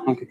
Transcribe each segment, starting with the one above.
Okay.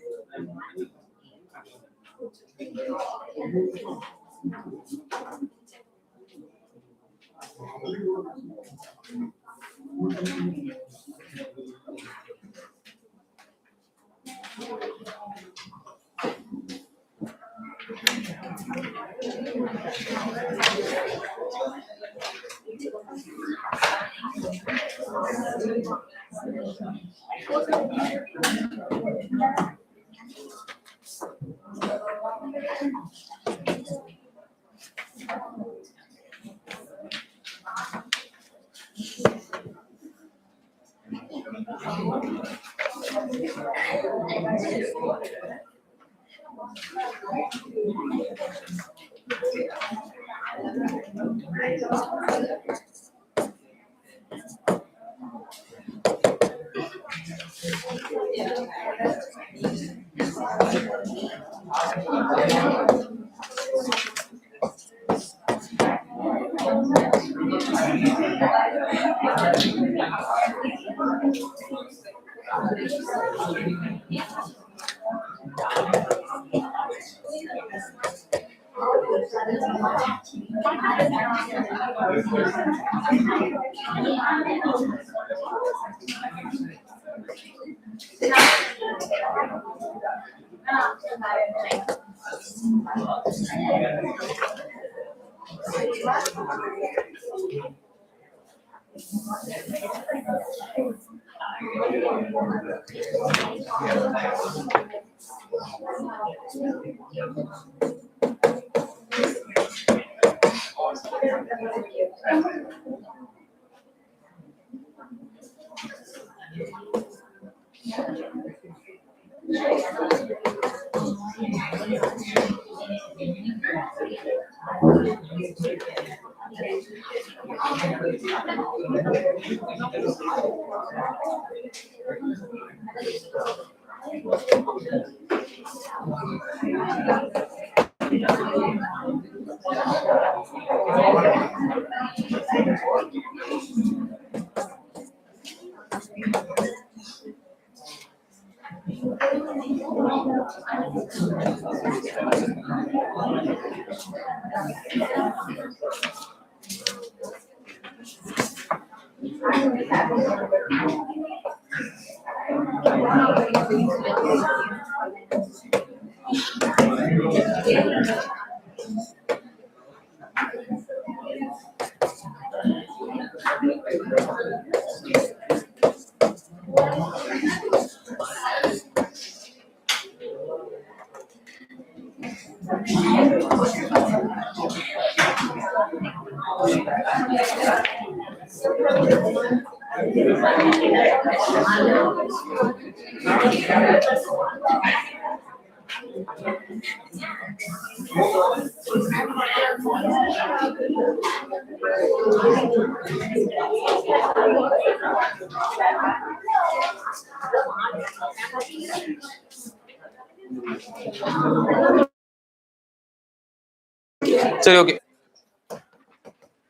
சரி, okay.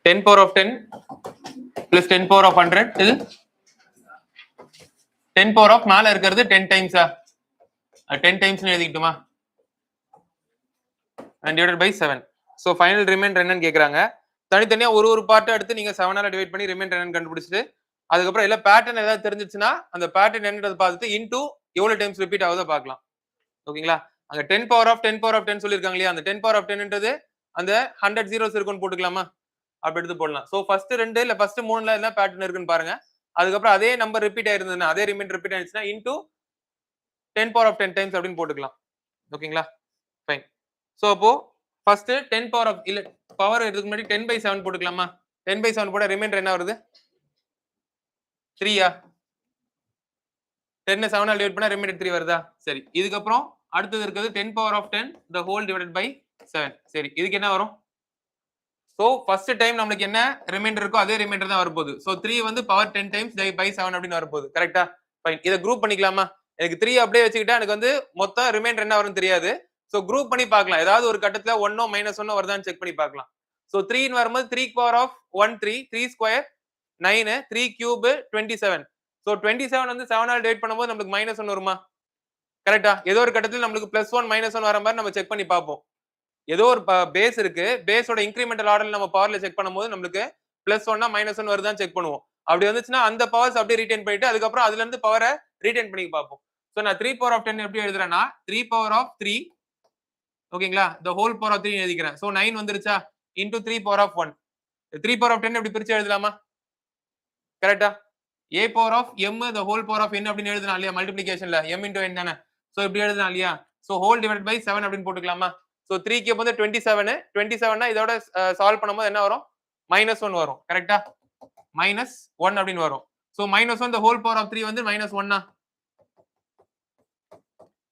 10 power of 10 plus 10 power of 100 till 10 power of மேல இருக்கிறது 10 times 10 times எழுதிக்கிட்டுமா and divided by 7. so final remainder என்னன்னு கேக்குறாங்க. தனித்தனியா ஒரு பார்ட் எடுத்து நீங்க 7 ஆல டிவைட் பண்ணி ரிமைண்டர் என்னன்னு கண்டுபிடிச்சிட்டு அதுக்கப்புறம் எல்லா பேட்டர்ன் ஏதாவது தெரிஞ்சிச்சுன்னா அந்த பேட்டர்ன் என்னன்றதை பார்த்துட்டு இன்டூ எவ்வளவு டைம்ஸ் ரிப்பீட் ஆகுதோ பார்க்கலாம். ஓகேங்களா? அங்க 10 பவர் ஆஃப் 10 பவர் ஆஃப் 10 சொல்லிருக்காங்க இல்லையா, அந்த 10 பவர் ஆஃப் 10ன்றது அந்த 100 zeros இருக்குன்னு போட்டுக்கலாமா? அப்படி எடுத்து போடலாம். சோ ஃபர்ஸ்ட் 2 இல்ல ஃபர்ஸ்ட் 3ல என்ன பேட்டர்ன் இருக்குன்னு பாருங்க. அதுக்கப்புறம் அதே நம்பர் ரிப்பீட் ஆயிருந்ததுன்னா அதே ரிமைண்டர் ரிப்பீட் ஆயிருச்சுன்னா இன்டூ 10 பவர் ஆஃப் 10 டைம்ஸ் அப்படின்னு போட்டுக்கலாம். ஓகேங்களா? ஃபைன். சோ அப்போ ஃபர்ஸ்ட் 10 பவர் ஆஃப் இல்ல பவர் இதுக்கு முன்னாடி 10 by 7 போட்டுக்கலாமா? 10 by 7 போட ரிமைண்டர் என்ன வருது? 3யா? 10 7 ஆல் டிவைட் பண்ணா ரிமைண்டர் 3 வருதா? சரி. இதுக்கு அப்புறம் அடுத்து இருக்குது 10 power of 10 the whole divided by 7. சரி. இதுக்கு என்ன வரும்? சோ ஃபர்ஸ்ட் டைம் நமக்கு என்ன ரிமைண்டர் இருக்கோ அதே ரிமைண்டர் தான் வரப்போகுது. சோ 3 வந்து பவர் 10 டைம்ஸ் by 7 அப்படின்னு வரப்போகுது. கரெக்ட்டா? ஃபைன். இத குரூப் பண்ணிக்கலாமா? எனக்கு 3 அப்படியே வச்சுக்கிட்டா எனக்கு வந்து மொத்தம் ரிமைண்டர் என்ன வரும்னு தெரியாது. சோ குரூப் பண்ணி பார்க்கலாம். ஏதாவது ஒரு கட்டத்துல 1 -1 வருதான்னு செக் பண்ணி பார்க்கலாம். சோ 3 ன்னு வரும்போது 3 power of 1 3 square 9 3 cube 27. So 27 வந்து 7 ஆல் டிவைட் பண்ணும்போது நமக்கு -1 வருமா? கரெக்ட்டா? ஏதோ ஒரு கட்டத்துல நமக்கு +1 -1 வர மாதிரி நம்ம செக் பண்ணி பார்ப்போம். ஏதோ ஒரு பேஸ் இருக்கு. பேஸோட இன்கிரிமெண்டல் ஆர்டர்ல நம்ம பவர்ல செக் பண்ணும்போது நமக்கு +1 -1 வருதான்னு செக் பண்ணுவோம். அப்படி வந்துச்சுன்னா அந்த பவர்ஸ் அப்படியே ரீடைன் பண்ணிட்டு அதுக்கப்புறம் அதுல இருந்து பவரை ரீடைன் பண்ணி பார்ப்போம். சோ நான் 3 பவர் ஆஃப் 10 எப்படி எழுதுறேன்னா 3 பவர் ஆஃப் 3 ஓகேங்களா the whole power of 3 எழுதிக்கிறேன். சோ 9 வந்துருச்சா into 3 power of 1. 3 power of 10 எப்படி பிரிச்சு எழுதலாமா? கரெக்ட்டா? a power of m the whole power of n அப்படின்னு எழுதலாம் இல்லையா மல்டிப்ளிகேஷன்ல m into n தானே. சோ இப்படி எழுதலாம் இல்லையா? சோ whole divided by 7 அப்படின்னு போட்டுக்கலாமா? சோ 3 க்கு வந்து 27 27னா இதோட சால்வ் பண்ணும்போது என்ன வரும்? -1 வரும். கரெக்ட்டா? -1 அப்படின்னு வரும். So -1 the whole power of 3 வந்து -1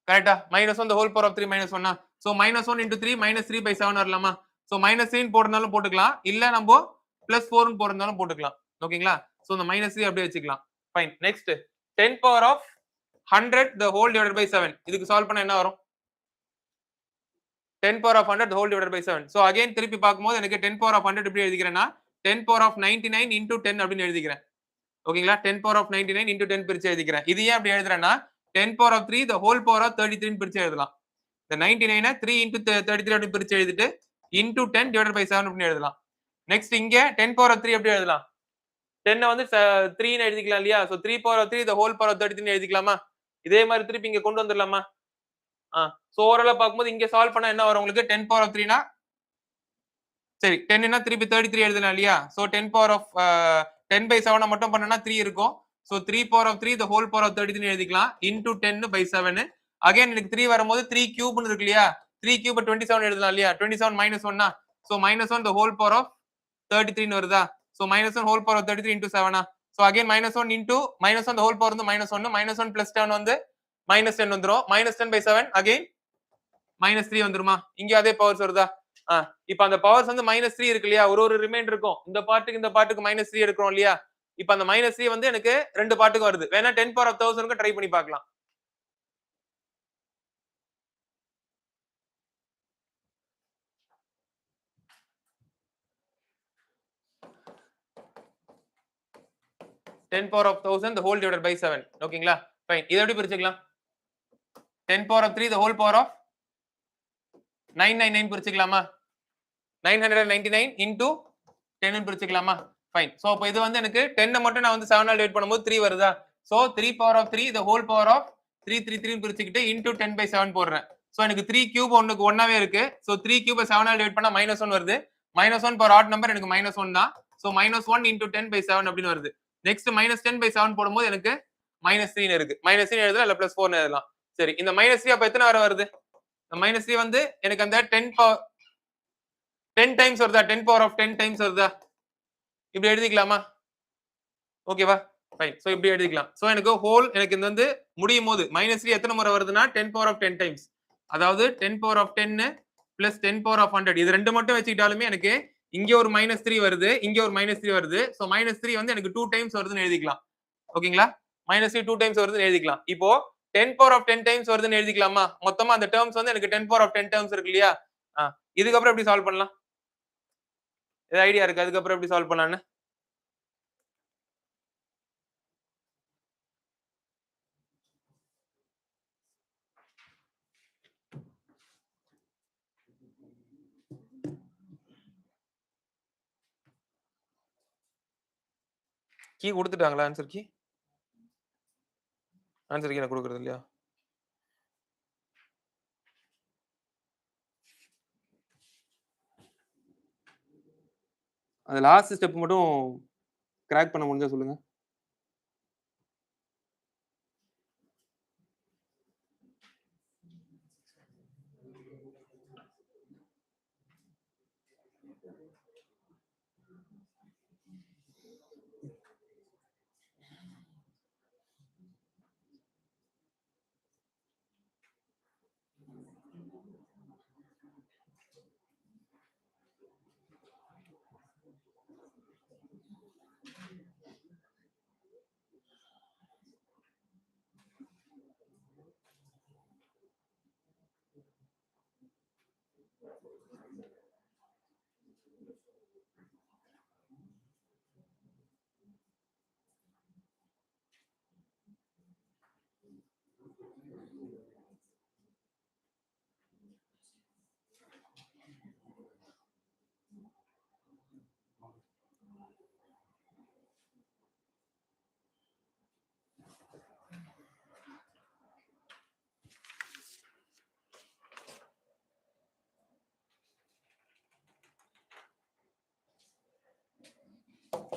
கரெக்ட்டா? -1 the whole power of 3 -1 so -1 into 3 -3 by 7 வரலாமா? சோ -3 ன்னு போடுறதாலும் போட்டுக்கலாம். இல்ல நம்ம +4 ன்னு போடுறதாலும் போட்டுக்கலாம். ஓகேங்களா? சோ இந்த -3 அப்படியே வச்சுக்கலாம். Fine. Next 10 power of 100 the whole divided by 7. இதுக்கு சால்வ் பண்ணா என்ன வரும்? 10 power of 100 the whole divided by 7. So again திருப்பி பார்க்கும்போது எனக்கு 10 பவர் ஆஃப் 100 எப்படி எழுதிக்கிறேன்னா 10 பவர் ஆஃப் 99 into 10 அப்படின்னு எழுதிக்கிறேன். ஓகேங்களா? 10 பவர் ஆஃப் 99 into 10 பிரிச்சு எழுதிக்கிறேன். இது ஏன் அப்படி எழுதுறேன்னா 10 power of 3 the whole power of 33 ன்னு பிரிச்சு எழுதலாம். இந்த 99 3 into 33 அப்படின்னு பிரிச்சு எழுதிட்டு into 10 divided by 7 அப்படின்னு எழுதலாம். நெக்ஸ்ட் இங்க 10 பவர் ஆஃப் 3 எப்படி எழுதலாம்? 10 வந்து 3 ன்னு எழுதிக்கலாம் இல்லையா? So 3 power of 3 the whole power of 33 ன்னு எழுதிக்கலாமா? இதே மாதிரி திருப்பி இங்க கொண்டு வந்துடலாமா? சோ ஓவராலா பார்க்கும்போது இங்க சால்வ் பண்ணா என்ன வரும் உங்களுக்கு? 10 பவர் ஆஃப் 3 னா சரி 10 னா திருப்பி 33 எழுதலாம் இல்லையா? சோ 10 பவர் ஆஃப் 10 by 7 மட்டும் பண்ணனா 3 இருக்கும். So 3 power of 3 the whole power of 33 ன்னு எழுதிக்கலாம் into 10 by 7. அகைன் எனக்கு 3 வரும்போது 3 கியூப்னு இருக்கு இல்லையா? 3 கியூப் 27 எழுதலாம் இல்லையா? 27 -1 so -1 the whole power of 33 ன்னு வருதா? So -1 whole power of 33 into 7 so again -1 into -1 the whole power வந்து -1 -1 plus 10 வந்து -10 வந்துரும். -10 by 7 அகைன் -3 வந்துருமா? இங்க அதே பவர்ஸ் வருதா? இப்போ அந்த பவர்ஸ் வந்து -3 இருக்கு இல்லையா? ஒரு ரிமைண்டர் இருக்கும். இந்த பார்ட்டுக்கு -3 எடுக்கிறோம் இல்லையா? இப்போ அந்த -3 வந்து எனக்கு ரெண்டு பார்ட்டுக்கு வருது. வேணா 10 பவர் ஆஃப் 1000க்கு ட்ரை பண்ணி பார்க்கலாம். Ten power of 1000 the whole divided by 7. ஓகேங்களா? ஃபைன். இதை எப்படி பிரிச்சுக்கலாம்? 10 power of 3 the whole power of 999 பிரிச்சுக்கலாமா? 999 into 10 ன்னு பிரிச்சுக்கலாமா? ஃபைன். சோ அப்போ இது வந்து எனக்கு 10 மட்டும் நான் வந்து 7 ஆல் டிவைட் பண்ணும்போது 3 வருதா? So 3 power of 3 the whole power of 333 ன்னு பிரிச்சுக்கிட்டு into 10 by 7 போடுறேன். சோ எனக்கு 3 கியூப் ஒண்ணுக்கு 1ஆவே இருக்கு. சோ 3 கியூப் 7 ஆல் டிவைட் பண்ணா -1 வருது. -1 பவர் ஆட் நம்பர் எனக்கு -1 தான். சோ -1 into 10 by 7 அப்படின்னு வருது. நெக்ஸ்ட் -10 by 7 போடும்போது எனக்கு -3 ன்னு இருக்கு. -3 எழுதலாம் இல்ல +4 ன்னு எழுதலாம். சரி இந்த -3 அப்ப எத்தனை வர வருது? -3 வந்து எனக்கு அந்த 10 டைம்ஸ் வருதா? 10 பவர் ஆஃப் 10 டைம்ஸ் வருதா? இப்படி எழுதிக்கலாமா? ஓகேவா? ஃபைன். சோ இப்படி எழுதிக்கலாம். சோ எனக்கு ஹோல் எனக்கு இது வந்து முடியும் போது -3 எத்தனை முறை வருதுன்னா 10 பவர் ஆஃப் 10 டைம்ஸ். அதாவது 10 power of 10 plus 10 power of 100 இது ரெண்டு மட்டும் வச்சுக்கிட்டாலுமே எனக்கு இங்க ஒரு -3 வருது, இங்க ஒரு -3 வருது. சோ -3 வந்து எனக்கு 2 டைம்ஸ் வருதுன்னு எழுதிக்கலாம். ஓகேங்களா? -3 2 டைம்ஸ் வருதுன்னு எழுதிக்கலாம். இப்போ 10 பவர் ஆஃப் 10 டைம்ஸ் வருதுன்னு எழுதிக்கலாமா? மொத்தமா அந்த டேர்ம்ஸ் வந்து எனக்கு 10 பவர் ஆஃப் 10 டேர்ம்ஸ் இருக்கு இல்லையா? இதுக்கப்புறம் எப்படி சால்வ் பண்ணலாம்? ஏதாவது ஐடியா இருக்கு? அதுக்கப்புறம் எப்படி சால்வ் பண்ணலாம்னு? கீ கொடுத்துட்டாங்களா? ஆன்சர் கீ நான் கொடுக்குறது இல்லையா? அது லாஸ்ட் ஸ்டெப் மட்டும் கிராக் பண்ண முடிஞ்சா சொல்லுங்க.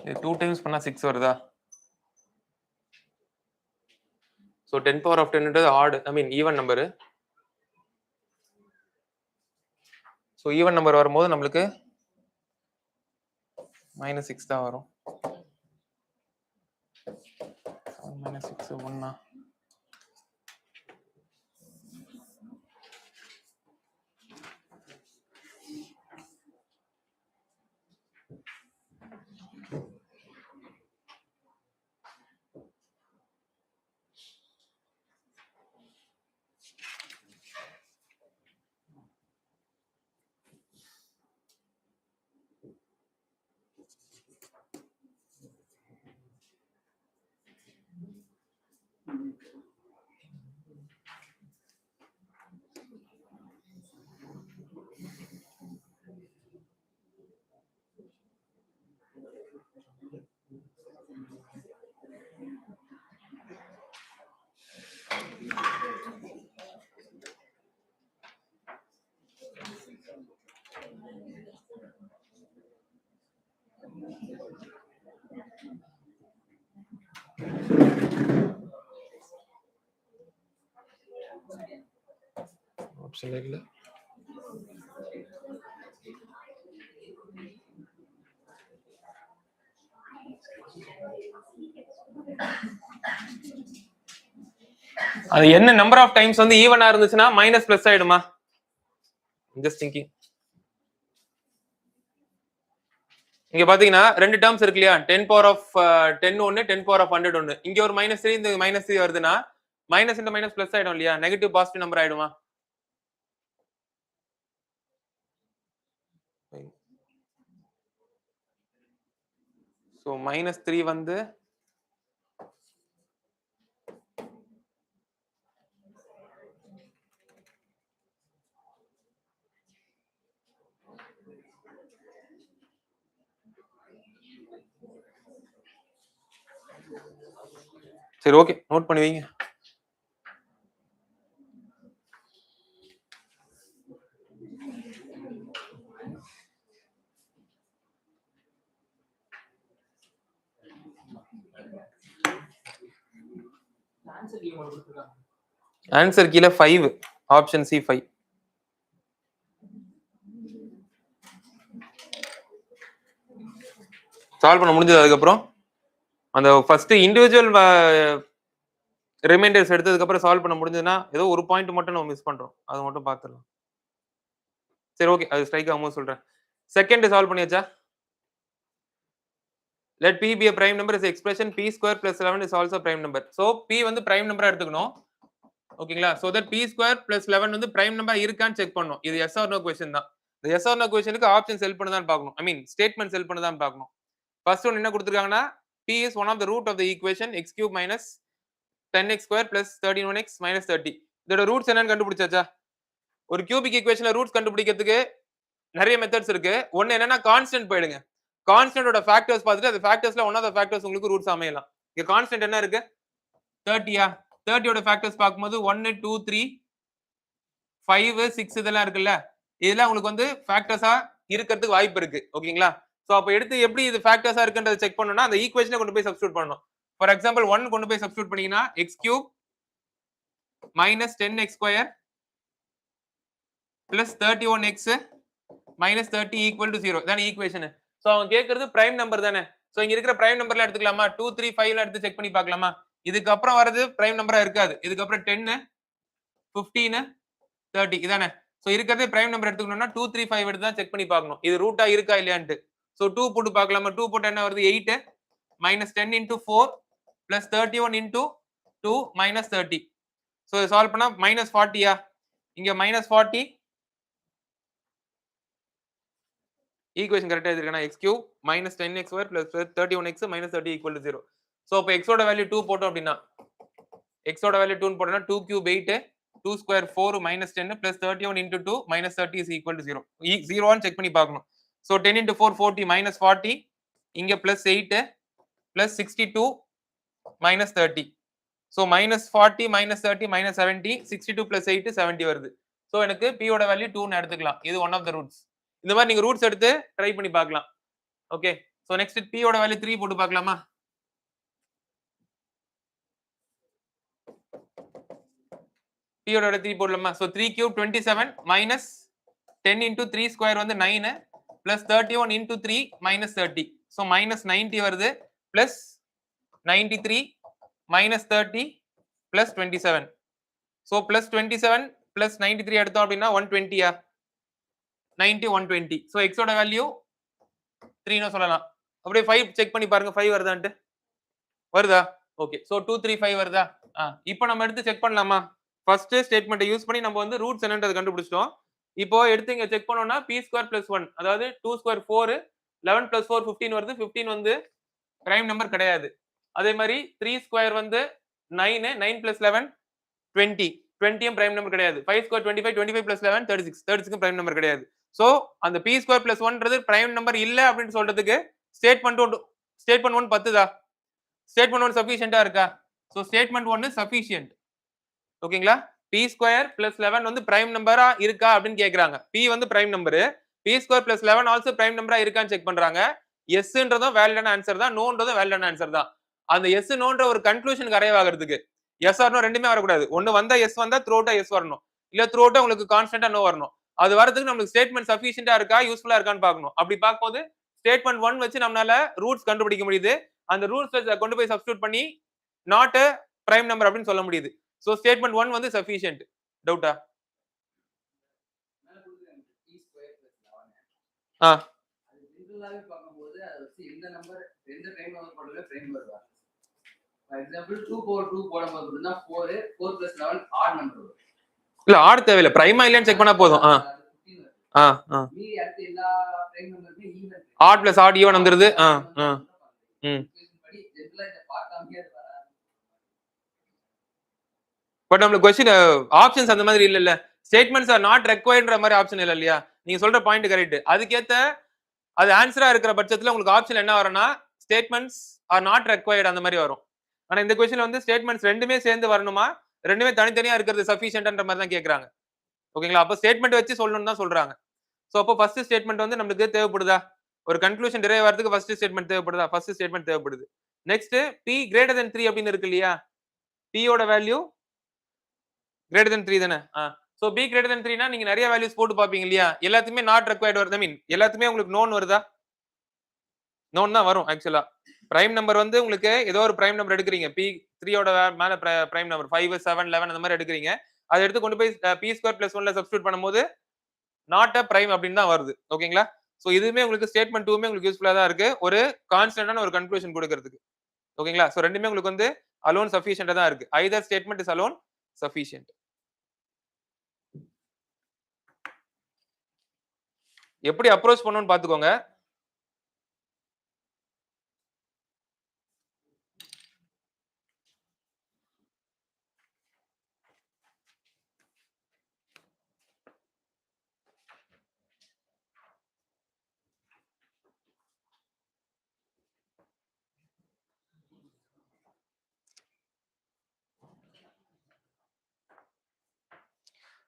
இது 2 டைம்ஸ் பண்ணா 6 வருதா? So 10 power of 10 ன்றது odd, I mean even number. So even number வரும்போது நம்மளுக்கு -6 தான் வரும். -6 1 ஆப்ஷன் இல்ல. அது என்ன நம்பர் ஆஃப் டைம்ஸ் வந்து ஈவனா இருந்துச்சுன்னா மைனஸ் பிளஸ் ஆயிடுமா? Just thinking. இங்க பாத்தீங்கன்னா ரெண்டு டேர்ம்ஸ் இருக்கு இல்லையா? 10 பவர் ஆஃப் 10 ஒன்னு, 10 பவர் ஆஃப் 100 ஒன்னு. இங்க ஒரு -3, இந்த -3 வருதுன்னா மைனஸ் இன்டு மைனஸ் பிளஸ் ஆயிடும் இல்லையா? நெகட்டிவ் பாசிட்டிவ் நம்பர் ஆயிடுமா? சோ -3 வந்து சரி, ஓகே, நோட் பண்ணி வைங்க. ஆன்சர் கீழே 5, ஆப்ஷன் சி 5. சால்வ் பண்ண முடிஞ்சது. அதுக்கப்புறம் அந்த ஃபர்ஸ்ட் இண்டிவிஜுவல் ரிமைண்டர்ஸ் எடுத்ததுக்கு அப்புறம் சால்வ் பண்ண முடிஞ்சதுன்னா ஏதோ ஒரு பாயிண்ட் மட்டும் நம்ம மிஸ் பண்றோம், அது மட்டும் பார்த்துடலாம். சரி, ஓகே, அது ஸ்ட்ரைக் ஆகும்போது சொல்றேன். செகண்ட் சால்வ் பண்ணியாச்சா? let p be a prime number is expression p square plus 11 is also prime number. so p வந்து prime number எடுத்துக்கணும். ஓகேங்களா? so that p square plus 11 வந்து prime number இருக்கான்னு செக் பண்ணனும். இது yes or no question தான். இந்த yes or no questionக்கு ஆப்ஷன்ஸ் ஹெல்ப் பண்ணுதான்னு பார்க்கணும். ஐ மீன் ஸ்டேட்மெண்ட்ஸ் ஹெல்ப் பண்ணுதான்னு பார்க்கணும். ஃபர்ஸ்ட் ஒன் என்ன கொடுத்திருக்காங்கன்னா p is one of the root of the equation x cube minus 10x square plus 13x minus 30. இதோட roots என்னன்னு கண்டுபிடிச்சாச்சா? ஒரு கியூபிக் ஈக்குவேஷன்ல ரூட்ஸ் கண்டுபிடிக்கிறதுக்கு நிறைய மெத்தட்ஸ் இருக்கு. ஒன்னு என்னன்னா கான்ஸ்டன்ட் போயிடுங்க. கான்ஸ்டன்டோட ஃபேக்டர்ஸ் பார்த்துட்டு அந்த ஃபேக்டர்ஸ்ல ஒன் ஆஃப் த ஃபேக்டர்ஸ் உங்களுக்கு ரூட்ஸ் அமையலாம். இங்க கான்ஸ்டன்ட் என்ன இருக்கு 30யா 30யோட ஃபேக்டர்ஸ் பார்க்கும்போது 1 2 3 5 6 இதெல்லாம் இருக்குல்ல, இதெல்லாம் உங்களுக்கு வந்து ஃபேக்டர்ஸா இருக்கிறதுக்கு வாய்ப்பு இருக்கு. ஓகேங்களா? சோ அப்ப எடுத்து எப்படி இது ஃபேக்டர்ஸா இருக்குன்றத செக் பண்ணனும்னா அந்த ஈக்குவேஷனை கொண்டு போய் சப்ஸ்டிட்யூட் பண்ணனும். ஃபார் எக்ஸாம்பிள் 1 கொண்டு போய் சப்ஸ்டிட்யூட் பண்ணீங்கன்னா x³ minus 10x² plus 31x minus 30 equal to 0 இதான் ஈக்குவேஷன். சோ அவங்க கேக்குறது பிரைம் நம்பர் தானே. சோ இங்க இருக்கிற பிரைம் நம்பர்ல எடுத்துக்கலாமா? 2 3 5 ல எடுத்து செக் பண்ணி பார்க்கலாமா? இதுக்கு அப்புறம் வரது பிரைம் நம்பரா இருக்காது. இதுக்கு அப்புறம் 10 15 30 இதானே. சோ இருக்கிறதே பிரைம் நம்பர் எடுத்துக்கணும்னா 2 3 5 எடுத்து தான் செக் பண்ணி பார்க்கணும். இது ரூட்டா இருக்கா இல்லையான்ட்டு. சோ 2 போட்டு பார்க்கலாமா? 2 போட்டா என்ன வருது 8 minus 10 into 4 plus 31 into 2 minus 30. So solve பண்ணா minus 40யா? இங்க minus 40 ஈக்குவேஷன் கரெக்ட்டா எழுதிருக்கேனா x³ minus 10x² plus 31x minus 30 equal to 0. So அப்ப x ஓட வேல்யூ 2 போட்டோம் அப்படின்னா x ஓட வேல்யூ 2 போட்டோம்னா 2 cube 8 2 square 4 minus 10 plus 31 into 2 minus 30 is equal to 0. 0 ஆன்னு செக் பண்ணி பார்க்கணும். சோ 10 into 4 40 minus 40 இங்க plus 8 plus 62 minus 30. So minus 40 minus 30 minus 70 62 plus 8 70 வருது. சோ எனக்கு p ஓட வேல்யூ 2 ன்னு எடுத்துக்கலாம். இது ஒன் ஆஃப் த ரூட்ஸ். இந்த மாதிரி நீங்க ரூட்ஸ் எடுத்து ட்ரை பண்ணி பார்க்கலாம். ஓகே சோ நெக்ஸ்ட் p ஓட வேல்யூ 3 போட்டு பார்க்கலாமா? p ஓட வேல்யூ 3 போடலாமா? So 3 cube 27 minus 10 into 3 square வந்து 9 plus 31 into 3 minus 30. So minus 90 வருது plus 93 minus 30 plus 27. So plus 27 plus 93 எடுத்தோம் அப்படின்னா 120யா 90 120. சோ x ஓட வேல்யூ 3 ன்னு சொல்லலாம். அப்படியே 5 செக் பண்ணி பாருங்க 5 வருதான்ட்டு. வருதா? ஓகே சோ 2 3 5 வருதா? இப்போ நம்ம எடுத்து செக் பண்ணலாமா? ஃபர்ஸ்ட் ஸ்டேட்மென்ட்டை யூஸ் பண்ணி நம்ம வந்து ரூட்ஸ் என்னன்றதை கண்டுபிடிச்சிட்டோம். இப்போ எடுத்து இங்க செக் பண்ணோம்னா p² plus 1 அதாவது 2 square 4 11 plus 4 15 வருது. 15 வந்து பிரைம் நம்பர் கிடையாது. அதே மாதிரி 3 ஸ்கொயர் வந்து 9 9 plus 11 20 20யும் பிரைம் நம்பர் கிடையாது. 5 ஸ்கொயர் 25 25 plus 11 36 36க்கும் பிரைம் நம்பர் கிடையாது. சோ அந்த p² plus 1ன்றது பிரைம் நம்பர் இல்ல அப்படின்னு சொல்றதுக்கு ஸ்டேட்மென்ட் 1 பத்துதா? ஸ்டேட்மென்ட் 1 சஃபிஷியன்ட்டா இருக்கா? So statement 1 sufficient. ஓகேங்களா? p² plus 11 வந்து பிரைம் நம்பரா இருக்கா அப்படின்னு கேக்குறாங்க. p வந்து prime number. p² plus 11 also prime நம்பரா இருக்கான்னு செக் பண்றாங்க. எஸ்ன்றதும் வேலிடான ஆன்சர் தான், நோன்றதும் வேலிடான ஆன்சர் தான். அந்த எஸ் நோன்ற ஒரு கன்க்ளூஷனுக்கு அரைவ் ஆகிறதுக்கு எஸ் ஆர் நோ ரெண்டுமே வரக்கூடாது. ஒன்னு வந்தா எஸ் வந்தா த்ரூஅவுட்டா எஸ் வரணும். இல்ல த்ரூஅவுட்டா உங்களுக்கு கான்ஸ்டன்டா நோ வரணும். அது வரதுக்கு நமக்கு ஸ்டேட்மென்ட் சஃபிஷியன்ட்டா இருக்கா யூஸ்ஃபுல்லா இருக்கான்னு பார்க்கணும். அப்படி பார்க்கும்போது ஸ்டேட்மென்ட் 1 வச்சு நம்மளால ரூட்ஸ் கண்டுபிடிக்க முடியுது. அந்த ரூட்ஸ் கொண்டு போய் சப்ஸ்டிட்யூட் பண்ணி நாட் a பிரைம் நம்பர் அப்படின்னு சொல்ல முடியுது. சோ ஸ்டேட்மென்ட் 1 வந்து சஃபிஷியன்ட். டவுட்டா? இந்த நம்பர் எந்த பிரைம் நம்பர் போடல பிரைம் நம்பர் வரும். ஃபார் எக்ஸாம்பிள் 2 போர் 2 போடும்போது அப்படினா 4 4 plus 11 ஆட் நம்பர் வரும். இல்ல ஆட் தேவையில்ல, பிரைமா இல்லையான்னு செக் பண்ணா போதும். மீதி அடுத்த எல்லா பிரைம் நம்பருமே even odd plus odd even வந்துருது. படி ஜெனரலா இத பார்க்காமயே அது வராது. பட் நம்மளுக்கு क्वेश्चन ஆப்ஷன்ஸ் அந்த மாதிரி இல்ல. ஸ்டேட்மென்ட்ஸ் ஆர் நாட் ரெக்வயர்ட்ன்ற மாதிரி ஆப்ஷன் இல்ல இல்லையா? நீங்க சொல்ற பாயிண்ட் கரெக்ட். அதுக்கேத்த அது ஆன்சரா இருக்கிற பட்சத்துல உங்களுக்கு ஆப்ஷன் என்ன வரும்னா ஸ்டேட்மென்ட்ஸ் ஆர் நாட் ரெக்வயர்ட் அந்த மாதிரி வரும். ஆனா இந்த क्वेश्चनல வந்து ஸ்டேட்மென்ட்ஸ் ரெண்டுமே சேர்ந்து வரணுமா, ரெண்டுமே தனித்தனியா இருக்கிறது சஃபிஷியன்ட்ன்ற மாதிரி தான் கேக்குறாங்க. ஓகேங்களா? அப்ப ஸ்டேட்மென்ட் வச்சு சொல்லணும்னு தான் சொல்றாங்க. சோ அப்ப ஃபர்ஸ்ட் ஸ்டேட்மென்ட் வந்து நமக்கு தேவைப்படுதா? ஒரு கன்க்ளூஷன் டிரைவ் வரதுக்கு ஃபர்ஸ்ட் ஸ்டேட்மென்ட் தேவைப்படுதா? ஃபர்ஸ்ட் ஸ்டேட்மென்ட் தேவைப்படுது. நெக்ஸ்ட் p greater than 3 அப்படின்னு இருக்கு இல்லையா? p ஓட வேல்யூ greater than 3 தானே? சோ b greater than 3 னா நீங்க நிறைய வேல்யூஸ் போட்டு பாப்பீங்க இல்லையா? எல்லாத்துமே நாட் ரெக்வயர்ட் வருது. ஐ மீன் எல்லாத்துமே உங்களுக்கு நோன் வருதா? நோன் தான் வரும் ஆக்சுவலா. பிரைம் நம்பர் வந்து உங்களுக்கு ஏதோ ஒரு பிரைம் நம்பர் எடுக்கிறீங்க. p3 ஓட மேல பிரைம் நம்பர் 5 7 11 அந்த மாதிரி எடுக்கிறீங்க. அதை எடுத்து கொண்டு போய் p² plus 1ல சப்ஸ்டிட்யூட் பண்ணும்போது நாட் a பிரைம் அப்படின்னு தான் வருது. ஓகேங்களா? சோ இதுவுமே உங்களுக்கு ஸ்டேட்மென்ட் 2மே உங்களுக்கு யூஸ்ஃபுல்லா தான் இருக்கு. ஒரு கான்ஸ்டன்டான ஒரு கன்க்ளூஷன் கொடுக்கிறதுக்கு. ஓகேங்களா? சோ ரெண்டுமே உங்களுக்கு வந்து அலோன் சஃபிஷியன்ட்டா தான் இருக்கு. Either statement is alone sufficient. எப்படி அப்ரோச் பண்ணனும்னு பாத்துக்கோங்க.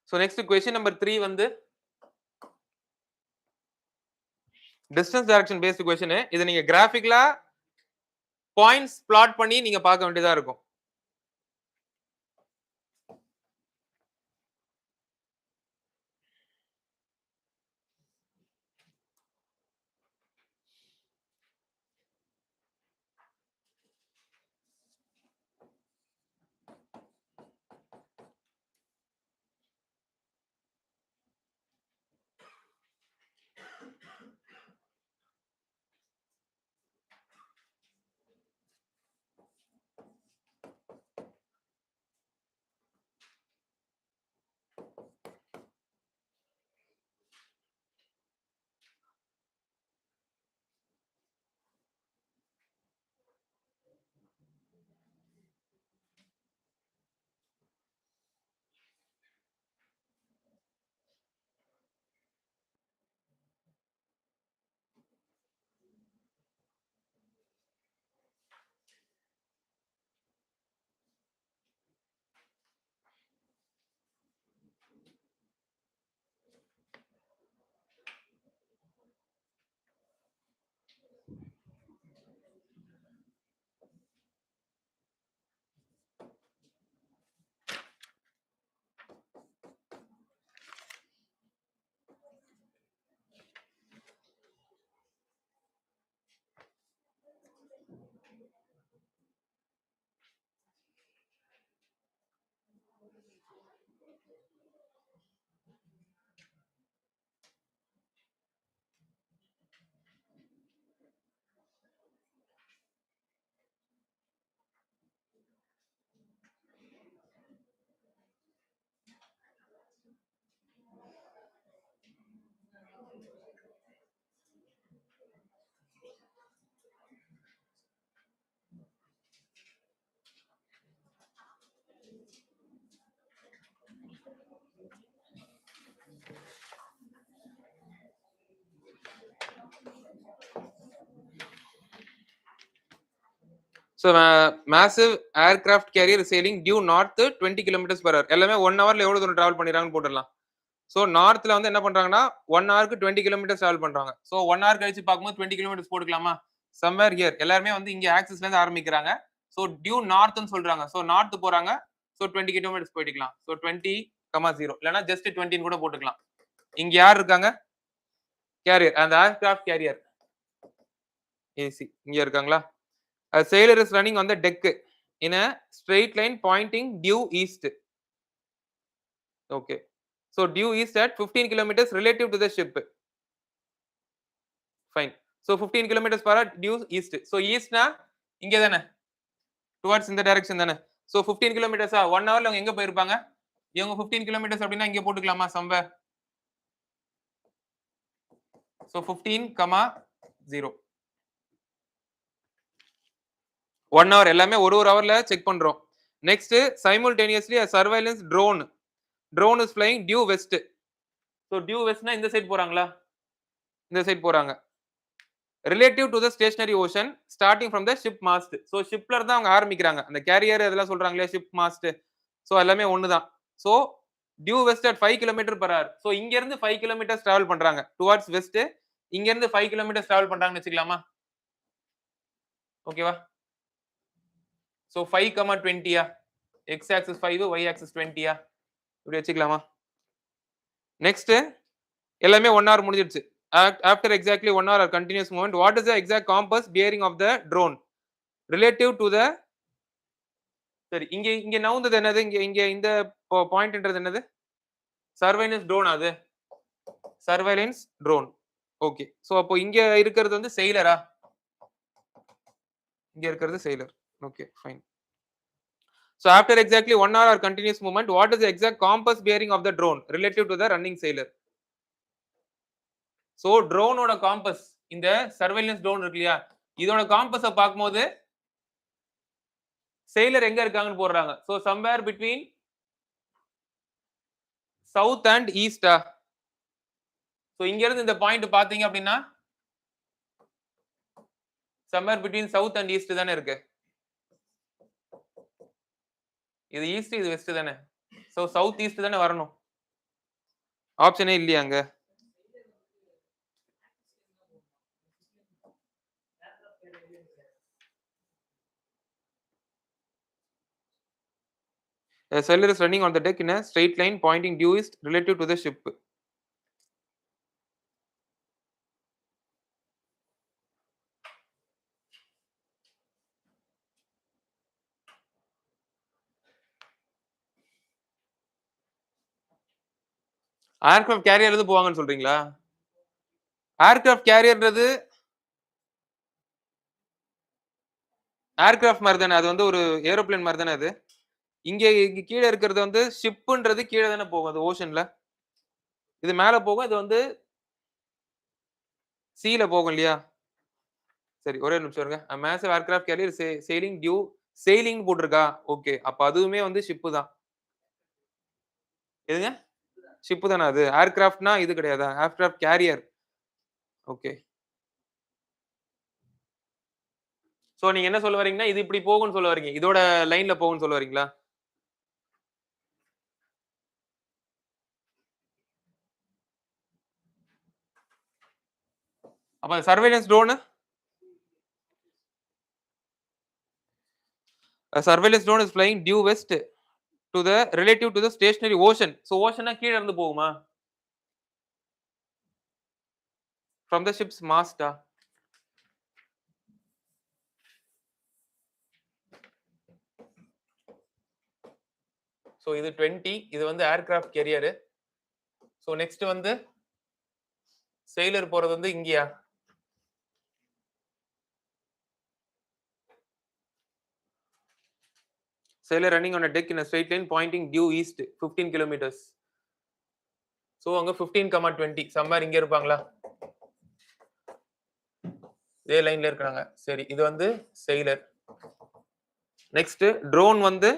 ஸோ நெக்ஸ்ட் கொஸ்டின் நம்பர் 3 வந்து டிஸ்டன்ஸ் டைரக்ஷன் பேஸ்டு கொஸ்டின். இதை நீங்க கிராஃபிக்கலா பாயிண்ட்ஸ் பிளாட் பண்ணி நீங்க பார்க்க வேண்டியதா இருக்கும். So massive aircraft carrier sailing due north 20 kilometers per hour. எல்லாமே 1 ஹவர்ல எவ்வளவு தூரம் டிராவல் பண்ணிராங்கன்னு போட்டுடலாம். ஸோ நார்த்ல வந்து என்ன பண்றாங்கன்னா 1 ஹவருக்கு 20 கிலோமீட்டர்ஸ் டிராவல் பண்றாங்க. ஸோ 1 ஹவர் கழிச்சு பார்க்கும்போது 20 கிலோமீட்டர்ஸ் போட்டுக்கலாமா? சம்வேர் ஹியர் எல்லாருமே வந்து இங்க ஆக்சிஸ்ல இருந்து ஆரம்பிக்கிறாங்க. ஸோ டியூ நார்த்னு சொல்றாங்க. ஸோ நார்த் போறாங்க. ஸோ 20 கிலோமீட்டர்ஸ் போயிட்டுக்கலாம். ஸோ 20,0 இல்லைன்னா ஜஸ்ட் 20 கூட போட்டுக்கலாம். இங்க யார் இருக்காங்க? கேரியர், அந்த ஏர்கிராஃப்ட் கேரியர் ஏசி இங்க இருக்காங்களா? A sailor is running on the deck in a straight line pointing due east. Okay. So due east at 15 kilometers relative to the ship. Fine. So 15 kilometers per hour due east. So east na inge dana towards in the direction dana. So 15 kilometers 1 hour la enga poirupanga? Ivanga 15 kilometers அப்படினா இங்க போட்டுக்கலாமா somewhere? So 15,0. 1 hour எல்லாமே ஒரு ஹவர்ல check பண்றோம். Next simultaneously a surveillance drone is flying due west. So due westனா இந்த side போறாங்களா? இந்த சைடு போறாங்க. relative to the stationary ocean starting from the ship mast. So ஷிப்ல இருந்து அவங்க ஆரம்பிக்கிறாங்க. அந்த கேரியர் இதெல்லாம் சொல்றாங்களே ship mast. So எல்லாமே ஒண்ணுதான். So due west at 5 km per hour. So இங்க இருந்து 5 kilometers travel பண்றாங்க towards west. இங்க இருந்து 5 kilometers travel பண்றாங்கன்னு வெச்சுக்கலாமா? ஓகேவா? So 5,20 x axis 5 y axis 20 இப்படி வச்சுக்கலாமா? நெக்ஸ்ட் எல்லாமே 1 hour முடிஞ்சிருச்சு. After exactly 1 hour continuous movement, what is the exact compass bearing of the drone relative to the சரி இங்க இங்க நவுந்தது என்னது? இங்க இங்க இந்த பாயிண்ட்ன்றது என்னது? Surveillance drone. அது சர்வைலன்ஸ் ட்ரோன். ஓகே. சோ அப்போ இங்க இருக்கிறது வந்து செயிலரா? இங்க இருக்கிறது sailor. Okay fine. So after exactly 1 hour continuous movement, what is the exact compass bearing of the drone relative to the running sailor? So drone ஓட compass, இந்த surveillance drone இருக்கு இல்லையா, இதோட காம்பஸ பார்க்கும்போது sailor எங்க இருக்காங்கன்னு போடுறாங்க. So somewhere between south and east. So இங்க இருந்து இந்த பாயிண்ட் பாத்தீங்க அப்படின்னா somewhere between south and east தானே இருக்கு. இது ஈஸ்ட், இது வெஸ்ட் தானே. சோ சவுத் ஈஸ்ட் தானே வரணும். ஆப்ஷனே இல்லையா அங்க? A sailor is running on the deck in a straight line pointing due east relative to the ship. Aircraft carrier இருந்து போவாங்கன்னு சொல்றீங்களா? ஏர்கிராஃப்ட் கேரியர்ன்றது ஏர்கிராஃப்ட் மாரி தானே. அது வந்து ஒரு ஏரோப்ளேன் மாரி தானே அது. இங்க கீழ இருக்கிறது வந்து ஷிப்ன்றது கீழ தானே போகும் அது ஓஷன்ல. இது மேல போகும். இது வந்து சீல போகும் இல்லையா? சரி ஒரே நிமிஷம் இருங்க. A massive aircraft carrier sailing due செயிலிங்ன்னு போட்டிருக்கா? ஓகே. அப்ப அதுவுமே வந்து ஷிப் தான். எதுங்க? ஷிப் தானே அது. ஏர்கிராஃப்ட்னா இது கிடையாதா? Aircraft carrier. ஓகே. சோ நீங்க என்ன சொல்ல வரீங்கன்னா, இது இப்படி போகும்ன்னு சொல்ல வரீங்க. இதோட லைன்ல போகும்ன்னு சொல்ல வரீங்களா? அப்ப surveillance drone? A surveillance drone is flying due west to the relative to the stationary ocean. So oceanனா கீழ இருந்து போகுமா? From the ship's mast ஆ? சோ இது 20 இது வந்து ஏர்கிராஃப்ட் கேரியர். சோ நெக்ஸ்ட் வந்து செயிலர் போறது வந்து இங்கயா? Sailor running on a deck in a straight line pointing due east 15 kilometers. So அங்க 15, 20 சம்வேர் இங்க இருப்பாங்களா? இதே லைன்ல இருக்காங்க. சரி இது வந்து செயிலர். நெக்ஸ்ட் ட்ரோன் வந்து